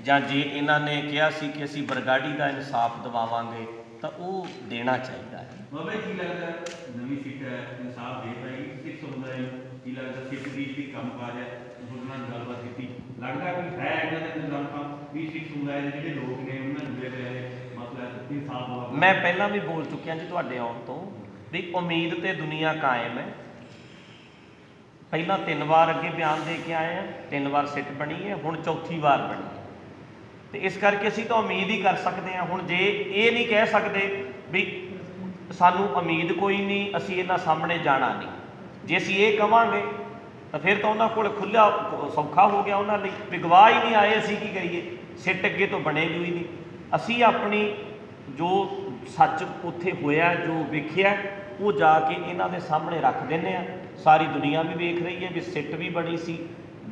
ਜਾਂ ਜੇ ਇਹਨਾਂ ਨੇ ਕਿਹਾ ਸੀ ਕਿ ਅਸੀਂ ਬਰਗਾੜੀ ਦਾ ਇਨਸਾਫ ਦਿਵਾਵਾਂਗੇ ਤਾਂ ਉਹ ਦੇਣਾ ਚਾਹੀਦਾ ਹੈ। ਬਾਬਾ ਜੀ, ਕੀ ਲੱਗਦਾ ਨਵੀਂ ਸੀਟ ਹੈ, ਇਨਸਾਫ ਦੇ ਪਾਈ ਸਿੱਖ ਸਮੁਦਾਇ ਨੂੰ? ਕੀ ਲੱਗਦਾ ਸਿੱਖ ਦੀ ਵੀ ਕੰਮ ਕਾਜ ਹੈ, ਤੁਹਾਡੇ ਨਾਲ ਗੱਲਬਾਤ ਕੀਤੀ, ਲੱਗਦਾ ਕਿ ਹੈ ਇਹਨਾਂ ਦੇ ਨਿਜ਼ਾਮ ਵੀ ਸਿੱਖ ਸਮੁਦਾਇ ਦੇ ਜਿਹੜੇ ਲੋਕ ਨੇ ਉਹਨਾਂ ਨੂੰ ਜੁੜੇ ਹੋਏ ਮਸਲਾ ਇਨਸਾਫ ਦਵਾ? ਮੈਂ ਪਹਿਲਾਂ ਵੀ ਬੋਲ ਚੁੱਕਿਆ ਜੀ ਤੁਹਾਡੇ ਆਉਣ ਤੋਂ ਵੀ ਉਮੀਦ ਤੇ ਦੁਨੀਆ ਕਾਇਮ ਹੈ। ਪਹਿਲਾਂ 3 ਵਾਰ ਅੱਗੇ ਬਿਆਨ ਦੇ ਕੇ ਆਏ ਆ, 3 ਵਾਰ ਸਿੱਟ ਬਣੀ ਹੈ, ਹੁਣ 4ਥੀ ਵਾਰ ਬਣੀ ਹੈ, ਤੇ ਇਸ ਕਰਕੇ ਅਸੀਂ ਤਾਂ ਉਮੀਦ ਹੀ ਕਰ ਸਕਦੇ ਹਾਂ। ਹੁਣ ਜੇ ਇਹ ਨਹੀਂ ਕਹਿ ਸਕਦੇ ਵੀ ਸਾਨੂੰ ਉਮੀਦ ਕੋਈ ਨਹੀਂ, ਅਸੀਂ ਇਹਨਾਂ ਸਾਹਮਣੇ ਜਾਣਾ ਨਹੀਂ, ਜੇ ਅਸੀਂ ਇਹ ਕਵਾਂਗੇ ਤਾਂ ਫਿਰ ਤਾਂ ਉਹਨਾਂ ਕੋਲ ਖੁੱਲ੍ਹਾ ਸੌਖਾ ਹੋ ਗਿਆ ਉਹਨਾਂ ਲਈ ਵੀ ਗਵਾਹ ਹੀ ਨਹੀਂ ਆਏ, ਅਸੀਂ ਕੀ ਕਰੀਏ, ਸਿੱਟ ਅੱਗੇ ਤੋਂ ਬਣੇਗੀ ਹੀ ਨਹੀਂ। ਅਸੀਂ ਆਪਣੀ ਜੋ ਸੱਚ ਉੱਥੇ ਹੋਇਆ, ਜੋ ਵੇਖਿਆ, ਉਹ ਜਾ ਕੇ ਇਹਨਾਂ ਦੇ ਸਾਹਮਣੇ ਰੱਖ ਦਿੰਦੇ ਆ। ਸਾਰੀ ਦੁਨੀਆ ਵੀ ਵੇਖ ਰਹੀ ਹੈ ਵੀ ਸਿੱਟ ਵੀ ਬਣੀ ਸੀ,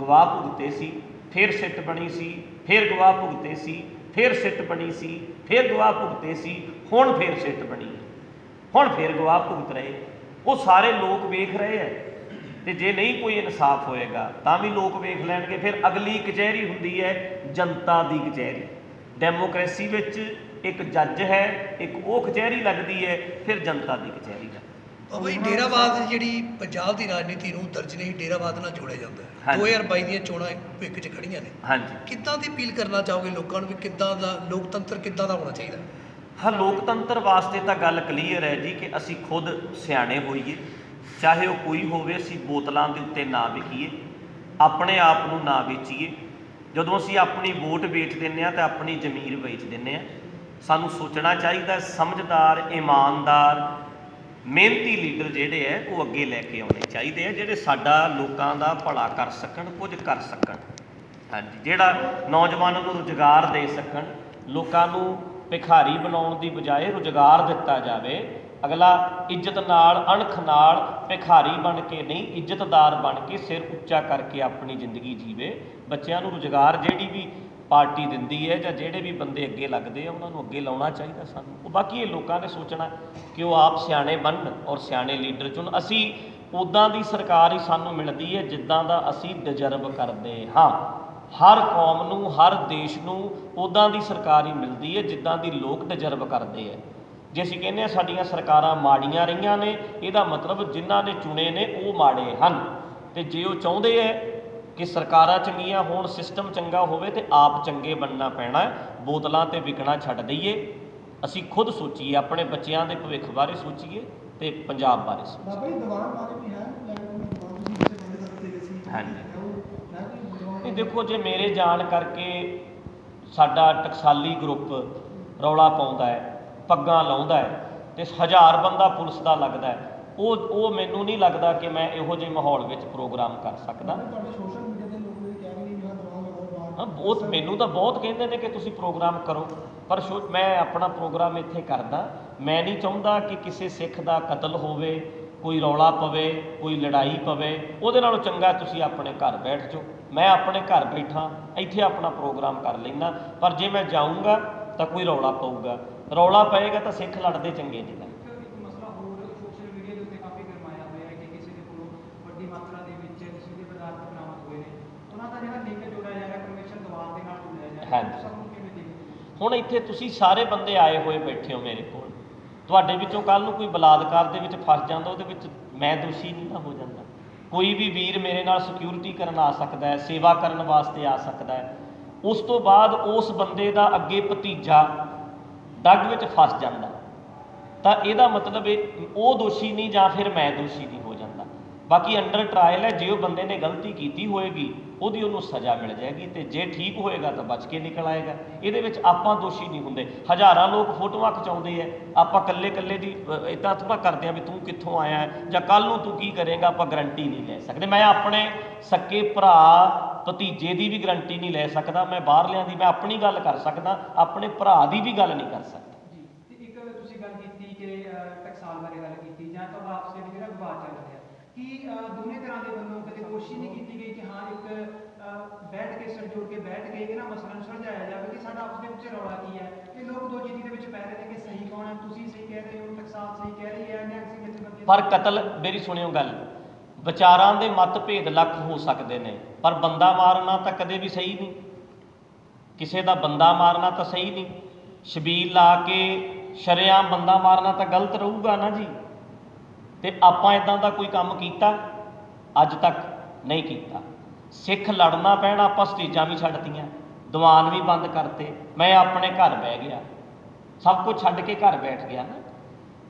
ਗਵਾਹ ਭੁਗਤੇ ਸੀ, ਫਿਰ ਸਿੱਟ ਬਣੀ ਸੀ, ਫਿਰ ਗਵਾਹ ਭੁਗਤੇ ਸੀ, ਫਿਰ ਸਿੱਟ ਬਣੀ ਸੀ, ਫਿਰ ਗਵਾਹ ਭੁਗਤੇ ਸੀ, ਹੁਣ ਫਿਰ ਸਿੱਟ ਬਣੀ, ਹੁਣ ਫਿਰ ਗਵਾਹ ਭੁਗਤ ਰਹੇ। ਉਹ ਸਾਰੇ ਲੋਕ ਵੇਖ ਰਹੇ ਹੈ, ਤੇ ਜੇ ਨਹੀਂ ਕੋਈ ਇਨਸਾਫ ਹੋਏਗਾ ਤਾਂ ਵੀ ਲੋਕ ਵੇਖ ਲੈਣਗੇ। ਫਿਰ ਅਗਲੀ ਕਚਹਿਰੀ ਹੁੰਦੀ ਹੈ ਜਨਤਾ ਦੀ ਕਚਹਿਰੀ। ਡੈਮੋਕ੍ਰੇਸੀ ਵਿੱਚ ਇੱਕ ਜੱਜ ਹੈ, ਇੱਕ ਉਹ ਕਚਹਿਰੀ ਲੱਗਦੀ ਹੈ, ਫਿਰ ਜਨਤਾ ਦੀ ਕਚਹਿਰੀ ਲੱਗਦੀ। ਬਾਬਾ ਜੀ, ਡੇਰਾਵਾਦ ਜਿਹੜੀ ਪੰਜਾਬ ਦੀ ਰਾਜਨੀਤੀ ਨੂੰ ਦਰਜ ਨਹੀਂ, ਡੇਰਾਵਾਦ ਨਾਲ ਜੋੜਿਆ ਜਾਂਦਾ ਹੈ। 2022 ਦੀਆਂ ਚੋਣਾਂ ਭਿੱਖ 'ਚ ਖੜੀਆਂ ਨੇ, ਹਾਂਜੀ, ਕਿੱਦਾਂ ਦੀ ਅਪੀਲ ਕਰਨਾ ਚਾਹੋਗੇ ਲੋਕਾਂ ਨੂੰ ਵੀ ਕਿੱਦਾਂ ਦਾ ਲੋਕਤੰਤਰ ਕਿੱਦਾਂ ਦਾ ਹੋਣਾ ਚਾਹੀਦਾ? ਹਾਂ, ਲੋਕਤੰਤਰ ਵਾਸਤੇ ਤਾਂ ਗੱਲ ਕਲੀਅਰ ਹੈ ਜੀ ਕਿ ਅਸੀਂ ਖੁਦ ਸਿਆਣੇ ਹੋਈਏ, ਚਾਹੇ ਉਹ ਕੋਈ ਹੋਵੇ। ਅਸੀਂ ਬੋਤਲਾਂ ਦੇ ਉੱਤੇ ਨਾ ਵਿਕੀਏ, ਆਪਣੇ ਆਪ ਨੂੰ ਨਾ ਵੇਚੀਏ। ਜਦੋਂ ਅਸੀਂ ਆਪਣੀ ਵੋਟ ਵੇਚ ਦਿੰਦੇ ਹਾਂ ਤਾਂ ਆਪਣੀ ਜ਼ਮੀਰ ਵੇਚ ਦਿੰਦੇ ਹਾਂ। ਸਾਨੂੰ ਸੋਚਣਾ ਚਾਹੀਦਾ, ਸਮਝਦਾਰ, ਇਮਾਨਦਾਰ, ਮਿਹਨਤੀ ਲੀਡਰ ਜਿਹੜੇ ਹੈ ਉਹ ਅੱਗੇ ਲੈ ਕੇ ਆਉਣੇ ਚਾਹੀਦੇ ਆ, ਜਿਹੜੇ ਸਾਡਾ ਲੋਕਾਂ ਦਾ ਭਲਾ ਕਰ ਸਕਣ, ਕੁਝ ਕਰ ਸਕਣ। ਹਾਂਜੀ, ਜਿਹੜਾ ਨੌਜਵਾਨਾਂ ਨੂੰ ਰੁਜ਼ਗਾਰ ਦੇ ਸਕਣ, ਲੋਕਾਂ ਨੂੰ ਭਿਖਾਰੀ ਬਣਾਉਣ ਦੀ ਬਜਾਏ ਰੁਜ਼ਗਾਰ ਦਿੱਤਾ ਜਾਵੇ। ਅਗਲਾ ਇੱਜ਼ਤ ਨਾਲ, ਅਣਖ ਨਾਲ, ਭਿਖਾਰੀ ਬਣ ਕੇ ਨਹੀਂ, ਇੱਜ਼ਤਦਾਰ ਬਣ ਕੇ, ਸਿਰ ਉੱਚਾ ਕਰਕੇ ਆਪਣੀ ਜ਼ਿੰਦਗੀ ਜੀਵੇ। ਬੱਚਿਆਂ ਨੂੰ ਰੁਜ਼ਗਾਰ ਜਿਹੜੀ ਵੀ ਪਾਰਟੀ ਦਿੰਦੀ ਹੈ ਜਾਂ ਜਿਹੜੇ ਵੀ ਬੰਦੇ ਅੱਗੇ ਲੱਗਦੇ ਆ ਉਹਨਾਂ ਨੂੰ ਅੱਗੇ ਲਾਉਣਾ ਚਾਹੀਦਾ ਸਾਨੂੰ। ਉਹ ਬਾਕੀ ਇਹ ਲੋਕਾਂ ਨੇ ਸੋਚਣਾ ਕਿ ਉਹ ਆਪ ਸਿਆਣੇ ਬਣਨ ਔਰ ਸਿਆਣੇ ਲੀਡਰ ਚੁਣ। ਅਸੀਂ ਉੱਦਾਂ ਦੀ ਸਰਕਾਰ ਹੀ ਸਾਨੂੰ ਮਿਲਦੀ ਹੈ ਜਿੱਦਾਂ ਦਾ ਅਸੀਂ ਡਿਜ਼ਰਵ ਕਰਦੇ ਹਾਂ। ਹਰ ਕੌਮ ਨੂੰ, ਹਰ ਦੇਸ਼ ਨੂੰ ਉੱਦਾਂ ਦੀ ਸਰਕਾਰ ਹੀ ਮਿਲਦੀ ਹੈ ਜਿੱਦਾਂ ਦੀ ਲੋਕ ਡਿਜ਼ਰਵ ਕਰਦੇ ਹੈ। ਜੇ ਅਸੀਂ ਕਹਿੰਦੇ ਹਾਂ ਸਾਡੀਆਂ ਸਰਕਾਰਾਂ ਮਾੜੀਆਂ ਰਹੀਆਂ ਨੇ, ਇਹਦਾ ਮਤਲਬ ਜਿਨ੍ਹਾਂ ਨੇ ਚੁਣੇ ਨੇ ਉਹ ਮਾੜੇ ਹਨ। ਤੇ ਜੇ ਉਹ ਚਾਹੁੰਦੇ ਹੈ ਕਿ ਸਰਕਾਰਾਂ ਚੰਗੀਆਂ ਹੋਣ, ਸਿਸਟਮ ਚੰਗਾ ਹੋਵੇ, ਤੇ ਆਪ ਚੰਗੇ ਬਣਨਾ ਪੈਣਾ। ਬੋਤਲਾਂ ਤੇ ਵਿਕਣਾ ਛੱਡ ਦਈਏ, ਅਸੀਂ ਖੁਦ ਸੋਚੀਏ, ਆਪਣੇ ਬੱਚਿਆਂ ਦੇ ਭਵਿੱਖ ਬਾਰੇ ਸੋਚੀਏ ਤੇ ਪੰਜਾਬ ਬਾਰੇ ਸੋਚੀਏ। ਬਾਬਾ ਜੀ ਦੀਵਾਨ ਬਾਰੇ ਵੀ ਹੈ ਲੈਣ ਦੀਵਾਨ ਤੁਸੀਂ ਕਿਸੇ ਬੰਦੇ ਦਾ ਦਿੱਤੇ ਗਏ ਸੀ ਹਾਂਜੀ। ਹੈ ਕੋਈ ਦੀਵਾਨ ਨਹੀਂ ਦੇਖੋ, ਜੇ ਮੇਰੇ ਜਾਣ ਕਰਕੇ ਸਾਡਾ ਟਕਸਾਲੀ ਗਰੁੱਪ ਰੌਲਾ ਪਾਉਂਦਾ ਹੈ, ਪੱਗਾਂ ਲਾਉਂਦਾ ਹੈ ਤੇ 1000 ਬੰਦਾ ਪੁਲਿਸ ਦਾ ਲੱਗਦਾ ਹੈ, ਉਹ ਮੈਨੂੰ ਨਹੀਂ ਲੱਗਦਾ ਕਿ ਮੈਂ ਇਹੋ ਜਿਹੇ ਮਾਹੌਲ ਵਿੱਚ ਪ੍ਰੋਗਰਾਮ ਕਰ ਸਕਦਾ। ਤੁਹਾਡੇ ਸੋਸ਼ਲ ਮੀਡੀਆ ਦੇ ਲੋਕ ਵੀ ਕਹਿ ਰਹੇ ਨੇ ਵੀ ਹਾਂ ਦੀਵਾਨ ਲਗਾਓ ਬਾਹਰ। ਹਾਂ, ਬਹੁਤ ਮੈਨੂੰ ਤਾਂ ਬਹੁਤ ਕਹਿੰਦੇ ਨੇ ਕਿ ਤੁਸੀਂ ਪ੍ਰੋਗਰਾਮ ਕਰੋ, ਪਰ ਮੈਂ ਆਪਣਾ ਪ੍ਰੋਗਰਾਮ ਇੱਥੇ ਕਰਦਾ। ਮੈਂ ਨਹੀਂ ਚਾਹੁੰਦਾ ਕਿ ਕਿਸੇ ਸਿੱਖ ਦਾ ਕਤਲ ਹੋਵੇ, ਕੋਈ ਰੌਲਾ ਪਵੇ, ਕੋਈ ਲੜਾਈ ਪਵੇ। ਉਹਦੇ ਨਾਲੋਂ ਚੰਗਾ ਤੁਸੀਂ ਆਪਣੇ ਘਰ ਬੈਠ ਜਾਓ। ਮੈਂ ਆਪਣੇ ਘਰ ਬੈਠਾ ਇੱਥੇ ਆਪਣਾ ਪ੍ਰੋਗਰਾਮ ਕਰ ਲੈਂਦਾ, ਪਰ ਜੇ ਮੈਂ ਜਾਊਂਗਾ ਤਾਂ ਕੋਈ ਰੌਲਾ ਪਊਗਾ, ਰੌਲਾ ਪਏਗਾ ਤਾਂ ਸਿੱਖ ਲੜਦੇ ਚੰਗੇ ਨਹੀਂ ਲੱਗਦੇ। ਇੱਕ ਮਸਲਾ ਹੋਰ ਸੋਸ਼ਲ ਮੀਡੀਆ ਦੇ ਉੱਤੇ ਕਾਫੀ ਗਰਮਾਇਆ ਹੋਇਆ ਹੈ ਕਿ ਕਿਸੇ ਦੇ ਕੋਲੋਂ ਵੱਡੀ ਮਾਤਰਾ ਦੇ ਵਿੱਚ ਨਸ਼ੀਲੇ ਪਦਾਰਥ ਬਰਾਮਦ ਹੋਏ ਨੇ, ਉਹਨਾਂ ਦਾ ਜਿਹੜਾ ਲਿੰਕ ਜੋੜਿਆ ਜਾ ਰਿਹਾ ਪਰਮੇਸ਼ਰ ਦਵਾਰ ਦੇ ਨਾਲ ਜੋੜਿਆ ਜਾ ਰਿਹਾ, ਹਾਂਜੀ। ਸਭ ਨੂੰ ਕਿਵੇਂ ਦੇਖਦੇ ਹੋ? ਹੁਣ ਇੱਥੇ ਤੁਸੀਂ ਸਾਰੇ ਬੰਦੇ ਆਏ ਹੋਏ ਬੈਠੇ ਹੋ ਮੇਰੇ ਕੋਲ, ਤੁਹਾਡੇ ਵਿੱਚੋਂ ਕੱਲ੍ਹ ਨੂੰ ਕੋਈ ਬਲਾਤਕਾਰ ਦੇ ਵਿੱਚ ਫਸ ਜਾਂਦਾ, ਉਹਦੇ ਵਿੱਚ ਮੈਂ ਦੋਸ਼ੀ ਨਹੀਂ ਨਾ ਹੋ ਜਾਂਦਾ। ਕੋਈ ਵੀ ਵੀਰ ਮੇਰੇ ਨਾਲ ਸਿਕਿਉਰਿਟੀ ਕਰਨ ਆ ਸਕਦਾ ਹੈ, ਸੇਵਾ ਕਰਨ ਵਾਸਤੇ ਆ ਸਕਦਾ ਹੈ। ਉਸ ਤੋਂ ਬਾਅਦ ਉਸ ਬੰਦੇ ਦਾ ਅੱਗੇ ਭਤੀਜਾ ਡੱਗ ਵਿੱਚ ਫਸ ਜਾਂਦਾ ਤਾਂ ਇਹਦਾ ਮਤਲਬ ਉਹ ਦੋਸ਼ੀ ਨਹੀਂ ਜਾਂ ਫਿਰ ਮੈਂ ਦੋਸ਼ੀ ਨਹੀਂ ਹੋ ਜਾਂਦਾ। ਬਾਕੀ ਅੰਡਰ ਟਰਾਇਲ ਹੈ, ਜੇ ਉਹ ਬੰਦੇ ਨੇ ਗਲਤੀ ਕੀਤੀ ਹੋਏਗੀ ਉਹਦੀ ਉਹਨੂੰ ਸਜ਼ਾ ਮਿਲ ਜਾਏਗੀ, ਤੇ ਜੇ ਠੀਕ ਹੋਏਗਾ ਤਾਂ ਬਚ ਕੇ ਨਿਕਲ ਆਏਗਾ। ਇਹਦੇ ਵਿੱਚ ਆਪਾਂ ਦੋਸ਼ੀ ਨਹੀਂ ਹੁੰਦੇ। ਹਜ਼ਾਰਾਂ ਲੋਕ ਫੋਟੋਆਂ ਖਿਚਾਉਂਦੇ ਆ, ਆਪਾਂ ਇਕੱਲੇ ਇਕੱਲੇ ਦੀ ਇੱਦਾਂ ਥੋੜ੍ਹਾ ਕਰਦੇ ਆ ਵੀ ਤੂੰ ਕਿੱਥੋਂ ਆਇਆ ਹੈ ਜਾਂ ਕੱਲ੍ਹ ਨੂੰ ਤੂੰ ਕੀ ਕਰੇਗਾ, ਆਪਾਂ ਗਰੰਟੀ ਨਹੀਂ ਲੈ ਸਕਦੇ। ਮੈਂ ਆਪਣੇ ਸਕੇ ਭਰਾ ਭਤੀਜੇ ਦੀ ਵੀ ਗਰੰਟੀ ਨਹੀਂ ਲੈ ਸਕਦਾ, ਮੈਂ ਬਾਹਰਲਿਆਂ ਦੀ ਮੈਂ ਆਪਣੀ ਗੱਲ ਕਰ ਸਕਦਾ, ਆਪਣੇ ਭਰਾ ਦੀ ਵੀ ਗੱਲ ਨਹੀਂ ਕਰ ਸਕਦਾ। ਜੀ, ਤੇ ਇੱਕ ਤੁਸੀਂ ਗੱਲ ਕੀਤੀ ਕਿ ਟਕਸਾਲ ਬਾਰੇ ਗੱਲ ਕੀਤੀ ਜਾਂ ਤੁਹਾਡਾ ਆਪਸ ਵਿੱਚ ਜਿਹੜਾ ਵਿਵਾਦ ਚੱਲ ਰਿਹਾ, ਕਿ ਦੋਨੇ ਤਰ੍ਹਾਂ ਦੇ ਵੱਲੋਂ ਕਦੇ ਕੋਸ਼ਿਸ਼ ਨਹੀਂ ਕੀਤੀ ਗਈ ਕਿ ਹਾਂ ਇੱਕ ਬੈਠ ਕੇ ਸਿਰ ਜੋੜ ਕੇ ਬੈਠ ਕੇ ਇਹਨਾਂ ਮਸਲਿਆਂ ਨੂੰ ਸੁਲਝਾਇਆ ਜਾਵੇ ਕਿ ਸਾਡਾ ਆਪਸ ਦੇ ਵਿੱਚ ਰੌਲਾ ਕੀ ਹੈ। ਇਹ ਲੋਕ ਦੋ ਚੀਜ਼ਾਂ ਦੇ ਵਿੱਚ ਪੈ ਰਹੇ ਨੇ ਕਿ ਸਹੀ ਕੌਣ ਹੈ, ਤੁਸੀਂ ਸਹੀ ਕਹਿ ਰਹੇ ਹੋ, ਟਕਸਾਲ ਸਹੀ ਕਹਿ ਰਹੀ ਹੈ, ਨਿਹੰਗ ਸਿੰਘ ਜਥੇਬੰਦੀ। ਪਰ ਕਤਲ, ਮੇਰੀ ਸੁਣਿਓ ਗੱਲ, ਵਿਚਾਰਾਂ ਦੇ ਮਤਭੇਦ ਲੱਖ ਹੋ ਸਕਦੇ ਨੇ, ਪਰ ਬੰਦਾ ਮਾਰਨਾ ਤਾਂ ਕਦੇ ਵੀ ਸਹੀ ਨਹੀਂ। ਕਿਸੇ ਦਾ ਬੰਦਾ ਮਾਰਨਾ ਤਾਂ ਸਹੀ ਨਹੀਂ। ਛਬੀਲ ਲਾ ਕੇ ਸ਼ਰੇਆਮ ਬੰਦਾ ਮਾਰਨਾ ਤਾਂ ਗਲਤ ਰਹੂਗਾ ਨਾ ਜੀ। ਤੇ ਆਪਾਂ ਇਦਾਂ ਦਾ ਕੋਈ ਕੰਮ ਕੀਤਾ? ਅੱਜ ਤੱਕ ਨਹੀਂ ਕੀਤਾ। ਸਿੱਖ ਲੜਨਾ ਪੈਣ, ਆਪਾਂ ਸਟੇਜਾਂ ਵੀ ਛੱਡਤੀਆਂ, ਦੀਵਾਨ ਵੀ ਬੰਦ ਕਰਤੇ, ਮੈਂ ਆਪਣੇ ਘਰ ਬਹਿ ਗਿਆ, ਸਭ ਕੁਝ ਛੱਡ ਕੇ ਘਰ ਬੈਠ ਗਿਆ ਨਾ।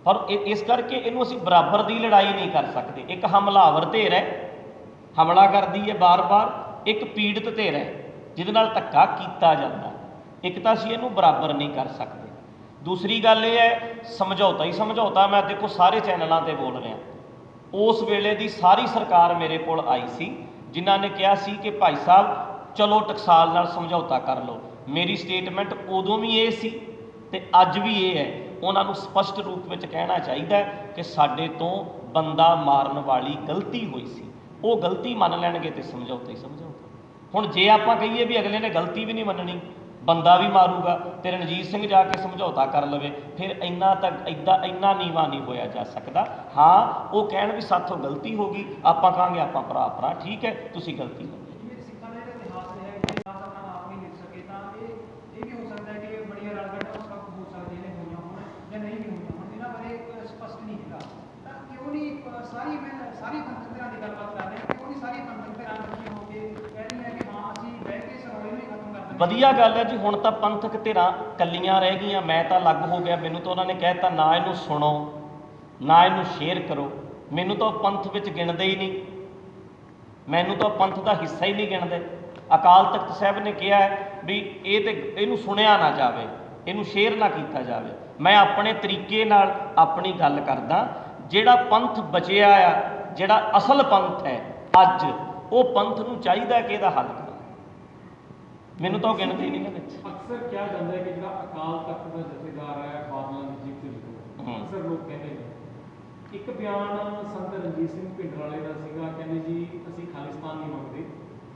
ਪਰ ਇਸ ਕਰਕੇ ਇਹਨੂੰ ਅਸੀਂ ਬਰਾਬਰ ਦੀ ਲੜਾਈ ਨਹੀਂ ਕਰ ਸਕਦੇ। ਇੱਕ ਹਮਲਾਵਰ ਧਿਰ ਹੈ, ਹਮਲਾ ਕਰਦੀ ਹੈ ਬਾਰ-ਬਾਰ, ਇੱਕ ਪੀੜਤ ਧਿਰ ਹੈ ਜਿਹਦੇ ਨਾਲ ਧੱਕਾ ਕੀਤਾ ਜਾਂਦਾ। ਇੱਕ ਤਾਂ ਅਸੀਂ ਇਹਨੂੰ ਬਰਾਬਰ ਨਹੀਂ ਕਰ ਸਕਦੇ। ਦੂਸਰੀ ਗੱਲ ਇਹ ਹੈ, ਸਮਝੌਤਾ ਹੀ ਸਮਝੌਤਾ। ਮੈਂ ਦੇਖੋ ਸਾਰੇ ਚੈਨਲਾਂ ਤੇ ਬੋਲ ਰਿਹਾ, ਉਸ ਵੇਲੇ ਦੀ ਸਾਰੀ ਸਰਕਾਰ ਮੇਰੇ ਕੋਲ ਆਈ ਸੀ ਜਿਨ੍ਹਾਂ ਨੇ ਕਿਹਾ ਸੀ ਕਿ ਭਾਈ ਸਾਹਿਬ ਚਲੋ ਟਕਸਾਲ ਨਾਲ ਸਮਝੌਤਾ ਕਰ ਲਓ। ਮੇਰੀ ਸਟੇਟਮੈਂਟ ਉਦੋਂ ਵੀ ਇਹ ਸੀ ਤੇ ਅੱਜ ਵੀ ਇਹ ਹੈ। ਉਹਨਾਂ ਨੂੰ ਸਪਸ਼ਟ ਰੂਪ ਵਿੱਚ ਕਹਿਣਾ ਚਾਹੀਦਾ ਕਿ ਸਾਡੇ ਤੋਂ ਬੰਦਾ ਮਾਰਨ ਵਾਲੀ ਗਲਤੀ ਹੋਈ ਸੀ, ਉਹ ਗਲਤੀ ਮੰਨ ਲੈਣਗੇ ਤੇ ਸਮਝੌਤਾ ਹੀ ਸਮਝੌਤਾ। ਹੁਣ ਜੇ ਆਪਾਂ ਕਹੀਏ ਵੀ ਅਗਲੇ ਨੇ ਗਲਤੀ ਵੀ ਨਹੀਂ ਮੰਨਣੀ, ਬੰਦਾ ਵੀ ਮਾਰੂਗਾ ਤੇ ਰਣਜੀਤ ਸਿੰਘ ਜਾ ਕੇ ਸਮਝੌਤਾ ਕਰ ਲਵੇ, ਫਿਰ ਇੰਨਾ ਤੱਕ ਇੰਨਾ ਨੀਵਾਂ ਨਹੀਂ ਹੋਇਆ ਜਾ ਸਕਦਾ। ਹਾਂ, ਉਹ ਕਹਿਣ ਵੀ ਸਾਥੋਂ ਗਲਤੀ ਹੋ ਗਈ, ਆਪਾਂ ਕਹਾਂਗੇ ਆਪਾਂ ਭਰਾ ਠੀਕ ਹੈ, ਤੁਸੀਂ ਗਲਤੀ ਮੰਨੀ। ਜਿਵੇਂ ਸਿੱਖਾਂ ਦਾ ਜਿਹੜਾ ਇਤਿਹਾਸ ਰਿਹਾ ਹੈ, ਜੇ ਇਤਿਹਾਸ ਆਪਣਾ ਆਪ ਨਹੀਂ ਲਿਖ ਸਕੇ ਤਾਂ ਇਹ ਵੀ ਹੋ ਸਕਦਾ ਹੈ ਕਿ ਬੜੀਆਂ ਰਲਗੱਟਾਂ ਉਸ ਵਕਤ ਹੋ ਸਕਦੀਆਂ ਨੇ, ਹੋਈਆਂ ਹੋਣ ਜਾਂ ਨਹੀਂ ਵੀ ਹੋਈਆਂ ਹੋਣ, ਇਹਨਾਂ ਬਾਰੇ ਸਪਸ਼ਟ ਨਹੀਂ ਹੈਗਾ। ਤਾਂ ਕਿਉਂ ਨਹੀਂ ਸਾਰੀ ਪੰਥਕ ਧਿਰਾਂ ਦੀ ਗੱਲਬਾਤ ਕਰ ਰਹੇ ਹਾਂ, ਕਿਉਂ ਨਹੀਂ ਸਾਰੀ ਪੰਥਕ ਧਿਰਾਂ ਇਕੱਠੀਆਂ ਹੋ ਕੇ ਕਹਿ ਰਹੀਆਂ ਕਿ ਹਾਂ ਅਸੀਂ ਬਹਿ ਕੇ ਇਸ ਰੌਲੇ ਨੂੰ ਹੀ ਖਤਮ ਕਰ ਦਿੰਦੇ। ਵਧੀਆ ਗੱਲ ਹੈ ਜੀ। ਹੁਣ ਤਾਂ ਪੰਥਕ ਧਿਰਾਂ ਕੱਲੀਆਂ ਰਹਿ ਗਈਆਂ, ਮੈਂ ਤਾਂ ਅਲੱਗ ਹੋ ਗਿਆ। ਮੈਨੂੰ ਤਾਂ ਉਹਨਾਂ ਨੇ ਕਹਿ ਦਿੱਤਾ ਨਾ ਇਹਨੂੰ ਸੁਣੋ, ਨਾ ਇਹਨੂੰ ਸ਼ੇਅਰ ਕਰੋ। ਮੈਨੂੰ ਤਾਂ ਪੰਥ ਵਿੱਚ ਗਿਣਦੇ ਹੀ ਨਹੀਂ, ਮੈਨੂੰ ਤਾਂ ਪੰਥ ਦਾ ਹਿੱਸਾ ਹੀ ਨਹੀਂ ਗਿਣਦੇ। ਅਕਾਲ ਤਖਤ ਸਾਹਿਬ ਨੇ ਕਿਹਾ ਹੈ ਵੀ ਇਹਨੂੰ ਸੁਣਿਆ ਨਾ ਜਾਵੇ, ਇਹਨੂੰ ਸ਼ੇਅਰ ਨਾ ਕੀਤਾ ਜਾਵੇ। ਮੈਂ ਆਪਣੇ ਤਰੀਕੇ ਨਾਲ ਆਪਣੀ ਗੱਲ ਕਰਦਾ। ਜਿਹੜਾ ਪੰਥ ਬਚਿਆ ਆ, ਜਿਹੜਾ ਅਸਲ ਪੰਥ ਹੈ ਅੱਜ, ਉਹ ਪੰਥ ਨੂੰ ਚਾਹੀਦਾ ਕਿ ਇਹਦਾ ਹੱਲ ਕਰੇ। ਮੈਨੂੰ ਤਾਂ ਉਹ ਗਿਣਦੇ ਹੀ ਨਹੀਂ ਨਾ ਵਿੱਚ। ਅਕਸਰ ਕਿਹਾ ਜਾਂਦਾ ਹੈ ਕਿ ਜਿਹੜਾ ਅਕਾਲ ਤਖਤ ਦਾ ਜਥੇਦਾਰ ਹੈ ਬਾਦਲਾਂ ਦੀ ਜੀਤ ਦੇ ਵਿੱਚ, ਅਕਸਰ ਲੋਕ ਕਹਿੰਦੇ ਨੇ। ਇੱਕ ਬਿਆਨ ਸੰਤ ਰਣਜੀਤ ਸਿੰਘ ਭਿੰਡਰਾਂਵਾਲੇ ਦਾ ਸੀਗਾ, ਕਹਿੰਦੇ ਜੀ ਅਸੀਂ ਖਾਲਿਸਤਾਨ ਨਹੀਂ ਮੰਗਦੇ,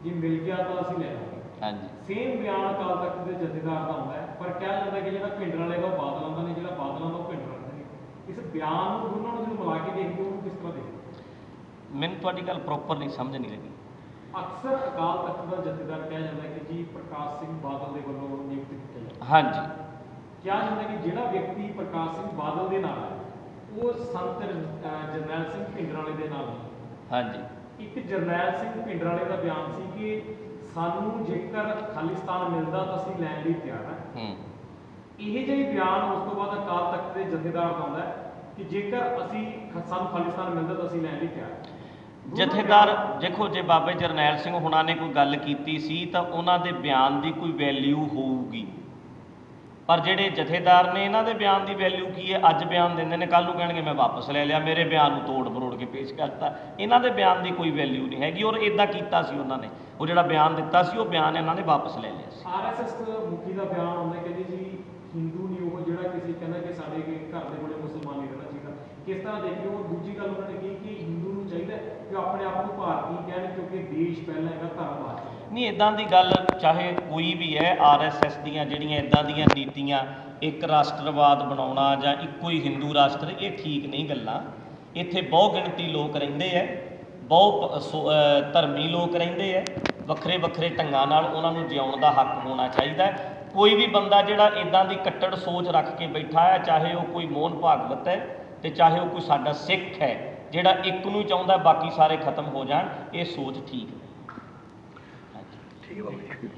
ਜੇ ਮਿਲ ਗਿਆ ਤਾਂ ਅਸੀਂ ਲੈ ਲਾਂਗੇ। ਹਾਂਜੀ, ਸੇਮ ਬਿਆਨ ਅਕਾਲ ਤਖਤ ਦੇ ਜਥੇਦਾਰ ਦਾ ਹੁੰਦਾ ਹੈ, ਪਰ ਕਿਹਾ ਜਾਂਦਾ ਕਿ ਜਿਹੜਾ ਭਿੰਡਰਾਂਵਾਲੇ ਦਾ ਉਹ ਬਾਦਲਾਂ ਦਾ ਨਹੀਂ, ਜਿਹੜਾ ਬਾਦਲਾਂ ਦਾ ਉਹ ਭਿੰਡਰਾਂਵਾਲੇ ਦਾ ਨਹੀਂ। ਇਸ ਬਿਆਨ ਨੂੰ ਦੋਨਾਂ ਨੂੰ ਜਦੋਂ ਮਿਲਾ ਕੇ ਦੇਖਦੇ ਹੋ, ਉਹਨੂੰ ਕਿਸ ਤਰ੍ਹਾਂ ਦੇਖਦੇ? ਮੈਨੂੰ ਤੁਹਾਡੀ ਗੱਲ ਪ੍ਰੋਪਰ ਨਹੀਂ ਸਮਝ ਨਹੀਂ ਲੱਗੀ। ਅਕਸਰ ਅਕਾਲ ਤਖਤ ਦਾ ਜਥੇਦਾਰ ਕਿਹਾ ਜਾਂਦਾ ਕਿ ਜੀ ਪ੍ਰਕਾਸ਼ ਸਿੰਘ ਬਾਦਲ ਦੇ ਵੱਲੋਂ ਨਿਯੁਕਤ ਕੀਤਾ ਜਾਂਦਾ। ਹਾਂਜੀ, ਕਿਹਾ ਜਾਂਦਾ ਕਿ ਜਿਹੜਾ ਵਿਅਕਤੀ ਪ੍ਰਕਾਸ਼ ਸਿੰਘ ਬਾਦਲ ਦੇ ਨਾਲ ਹੈ, ਉਹ ਸੰਤ ਜਰਨੈਲ ਸਿੰਘ ਭਿੰਡਰਾਂਵਾਲੇ ਦੇ ਨਾਲ ਨਹੀਂ। ਹਾਂਜੀ, ਇੱਕ ਜਰਨੈਲ ਸਿੰਘ ਭਿੰਡਰਾਂਵਾਲੇ ਦਾ ਬਿਆਨ ਸੀ ਕਿ ਸਾਨੂੰ ਜੇਕਰ ਖਾਲਿਸਤਾਨ ਮਿਲਦਾ ਤਾਂ ਅਸੀਂ ਲੈਣ ਲਈ ਤਿਆਰ ਹਾਂ। ਇਹ ਜਿਹੇ ਬਿਆਨ ਉਸ ਤੋਂ ਬਾਅਦ ਅਕਾਲ ਤਖਤ ਦੇ ਜਥੇਦਾਰ ਦਾ ਆਉਂਦਾ ਹੈ ਕਿ ਜੇਕਰ ਅਸੀਂ ਸਾਨੂੰ ਖਾਲਿਸਤਾਨ ਮਿਲਦਾ ਤਾਂ ਅਸੀਂ ਲੈਣ ਲਈ ਤਿਆਰ ਹਾਂ। ਜਥੇਦਾਰ ਦੇਖੋ, ਜੇ ਬਾਬੇ ਜਰਨੈਲ ਸਿੰਘ ਹੁਣਾਂ ਨੇ ਕੋਈ ਗੱਲ ਕੀਤੀ ਸੀ ਤਾਂ ਉਹਨਾਂ ਦੇ ਬਿਆਨ ਦੀ ਕੋਈ ਵੈਲਿਊ ਹੋਊਗੀ, ਪਰ ਜਿਹੜੇ ਜਥੇਦਾਰ ਨੇ ਇਹਨਾਂ ਦੇ ਬਿਆਨ ਦੀ ਵੈਲਿਊ ਕੀ ਹੈ? ਅੱਜ ਬਿਆਨ ਦਿੰਦੇ ਨੇ, ਕੱਲ੍ਹ ਨੂੰ ਕਹਿਣਗੇ ਮੈਂ ਵਾਪਸ ਲੈ ਲਿਆ, ਮੇਰੇ ਬਿਆਨ ਨੂੰ ਤੋੜ ਮਰੋੜ ਕੇ ਪੇਸ਼ ਕਰਤਾ। ਇਹਨਾਂ ਦੇ ਬਿਆਨ ਦੀ ਕੋਈ ਵੈਲਿਊ ਨਹੀਂ ਹੈਗੀ, ਔਰ ਇੱਦਾਂ ਕੀਤਾ ਸੀ ਉਹਨਾਂ ਨੇ। ਉਹ ਜਿਹੜਾ ਬਿਆਨ ਦਿੱਤਾ ਸੀ ਉਹ ਬਿਆਨ ਇਹਨਾਂ ਨੇ ਵਾਪਸ ਲੈ ਲਿਆ ਸੀ। ਆਰਐਸਐਸ ਮੁਖੀ ਦਾ ਬਿਆਨ ਆਉਂਦਾ ਕਹਿੰਦੇ ਜੀ ਹਿੰਦੂ ਨਹੀਂ ਉਹ ਜਿਹੜਾ ਕਿਸੇ ਕਹਿੰਦਾ ਕਿ ਸਾਡੇ ਘਰ ਦੇ ਕੋਲੇ ਮੁਸਲਮਾਨ ਨਹੀਂ ਰਹਿਣਾ ਚਾਹੀਦਾ। ਕਿਸ ਤਰ੍ਹਾਂ ਦੇਖਿਓ? ਔਰ ਦੂਜੀ ਗੱਲ ਉਹਨਾਂ ਨੇ ਕਹੀ ਕਿ ਹਿੰਦੂ ਨੂੰ ਚਾਹੀਦਾ ਕਿ ਉਹ ਆਪਣੇ ਆਪ ਨੂੰ ਭਾਰਤੀ ਕਹਿਣ, ਕਿਉਂਕਿ ਦੇਸ਼ ਪਹਿਲਾਂ ਹੈਗਾ, ਧਰਮ ਬਾਅਦ 'ਚ। ਨਹੀਂ, ਇੱਦਾਂ ਦੀ ਗੱਲ ਚਾਹੇ ਕੋਈ ਵੀ ਹੈ, ਆਰਐਸਐਸ ਦੀਆਂ ਜਿਹੜੀਆਂ ਇੱਦਾਂ ਦੀਆਂ ਨੀਤੀਆਂ, ਇੱਕ ਰਾਸ਼ਟਰਵਾਦ ਬਣਾਉਣਾ ਜਾਂ ਇੱਕੋ ਹੀ ਹਿੰਦੂ ਰਾਸ਼ਟਰ, ਇਹ ਠੀਕ ਨਹੀਂ ਗੱਲਾਂ। ਇੱਥੇ ਬਹੁ ਗਿਣਤੀ ਲੋਕ ਰਹਿੰਦੇ ਹੈ, ਧਰਮੀ ਲੋਕ ਰਹਿੰਦੇ ਹੈ, ਵੱਖਰੇ ਵੱਖਰੇ ਢੰਗਾਂ ਨਾਲ ਉਹਨਾਂ ਨੂੰ ਜਿਉਣ ਦਾ ਹੱਕ ਹੋਣਾ ਚਾਹੀਦਾ ਹੈ। ਕੋਈ ਵੀ ਬੰਦਾ ਜਿਹੜਾ ਇੱਦਾਂ ਦੀ ਕੱਟੜ ਸੋਚ ਰੱਖ ਕੇ ਬੈਠਾ ਹੈ, ਚਾਹੇ ਉਹ ਕੋਈ ਮੋਹਨ ਭਾਗਵਤ ਹੈ ਤੇ ਚਾਹੇ ਉਹ ਕੋਈ ਸਾਡਾ ਸਿੱਖ ਹੈ, ਜਿਹੜਾ ਇੱਕ ਨੂੰ ਚਾਹੁੰਦਾ ਬਾਕੀ ਸਾਰੇ ਖਤਮ ਹੋ ਜਾਣ, ਇਹ ਸੋਚ ਠੀਕ ਨਹੀਂ। ਠੀਕ ਹੈ ਬਾਬਾ ਜੀ।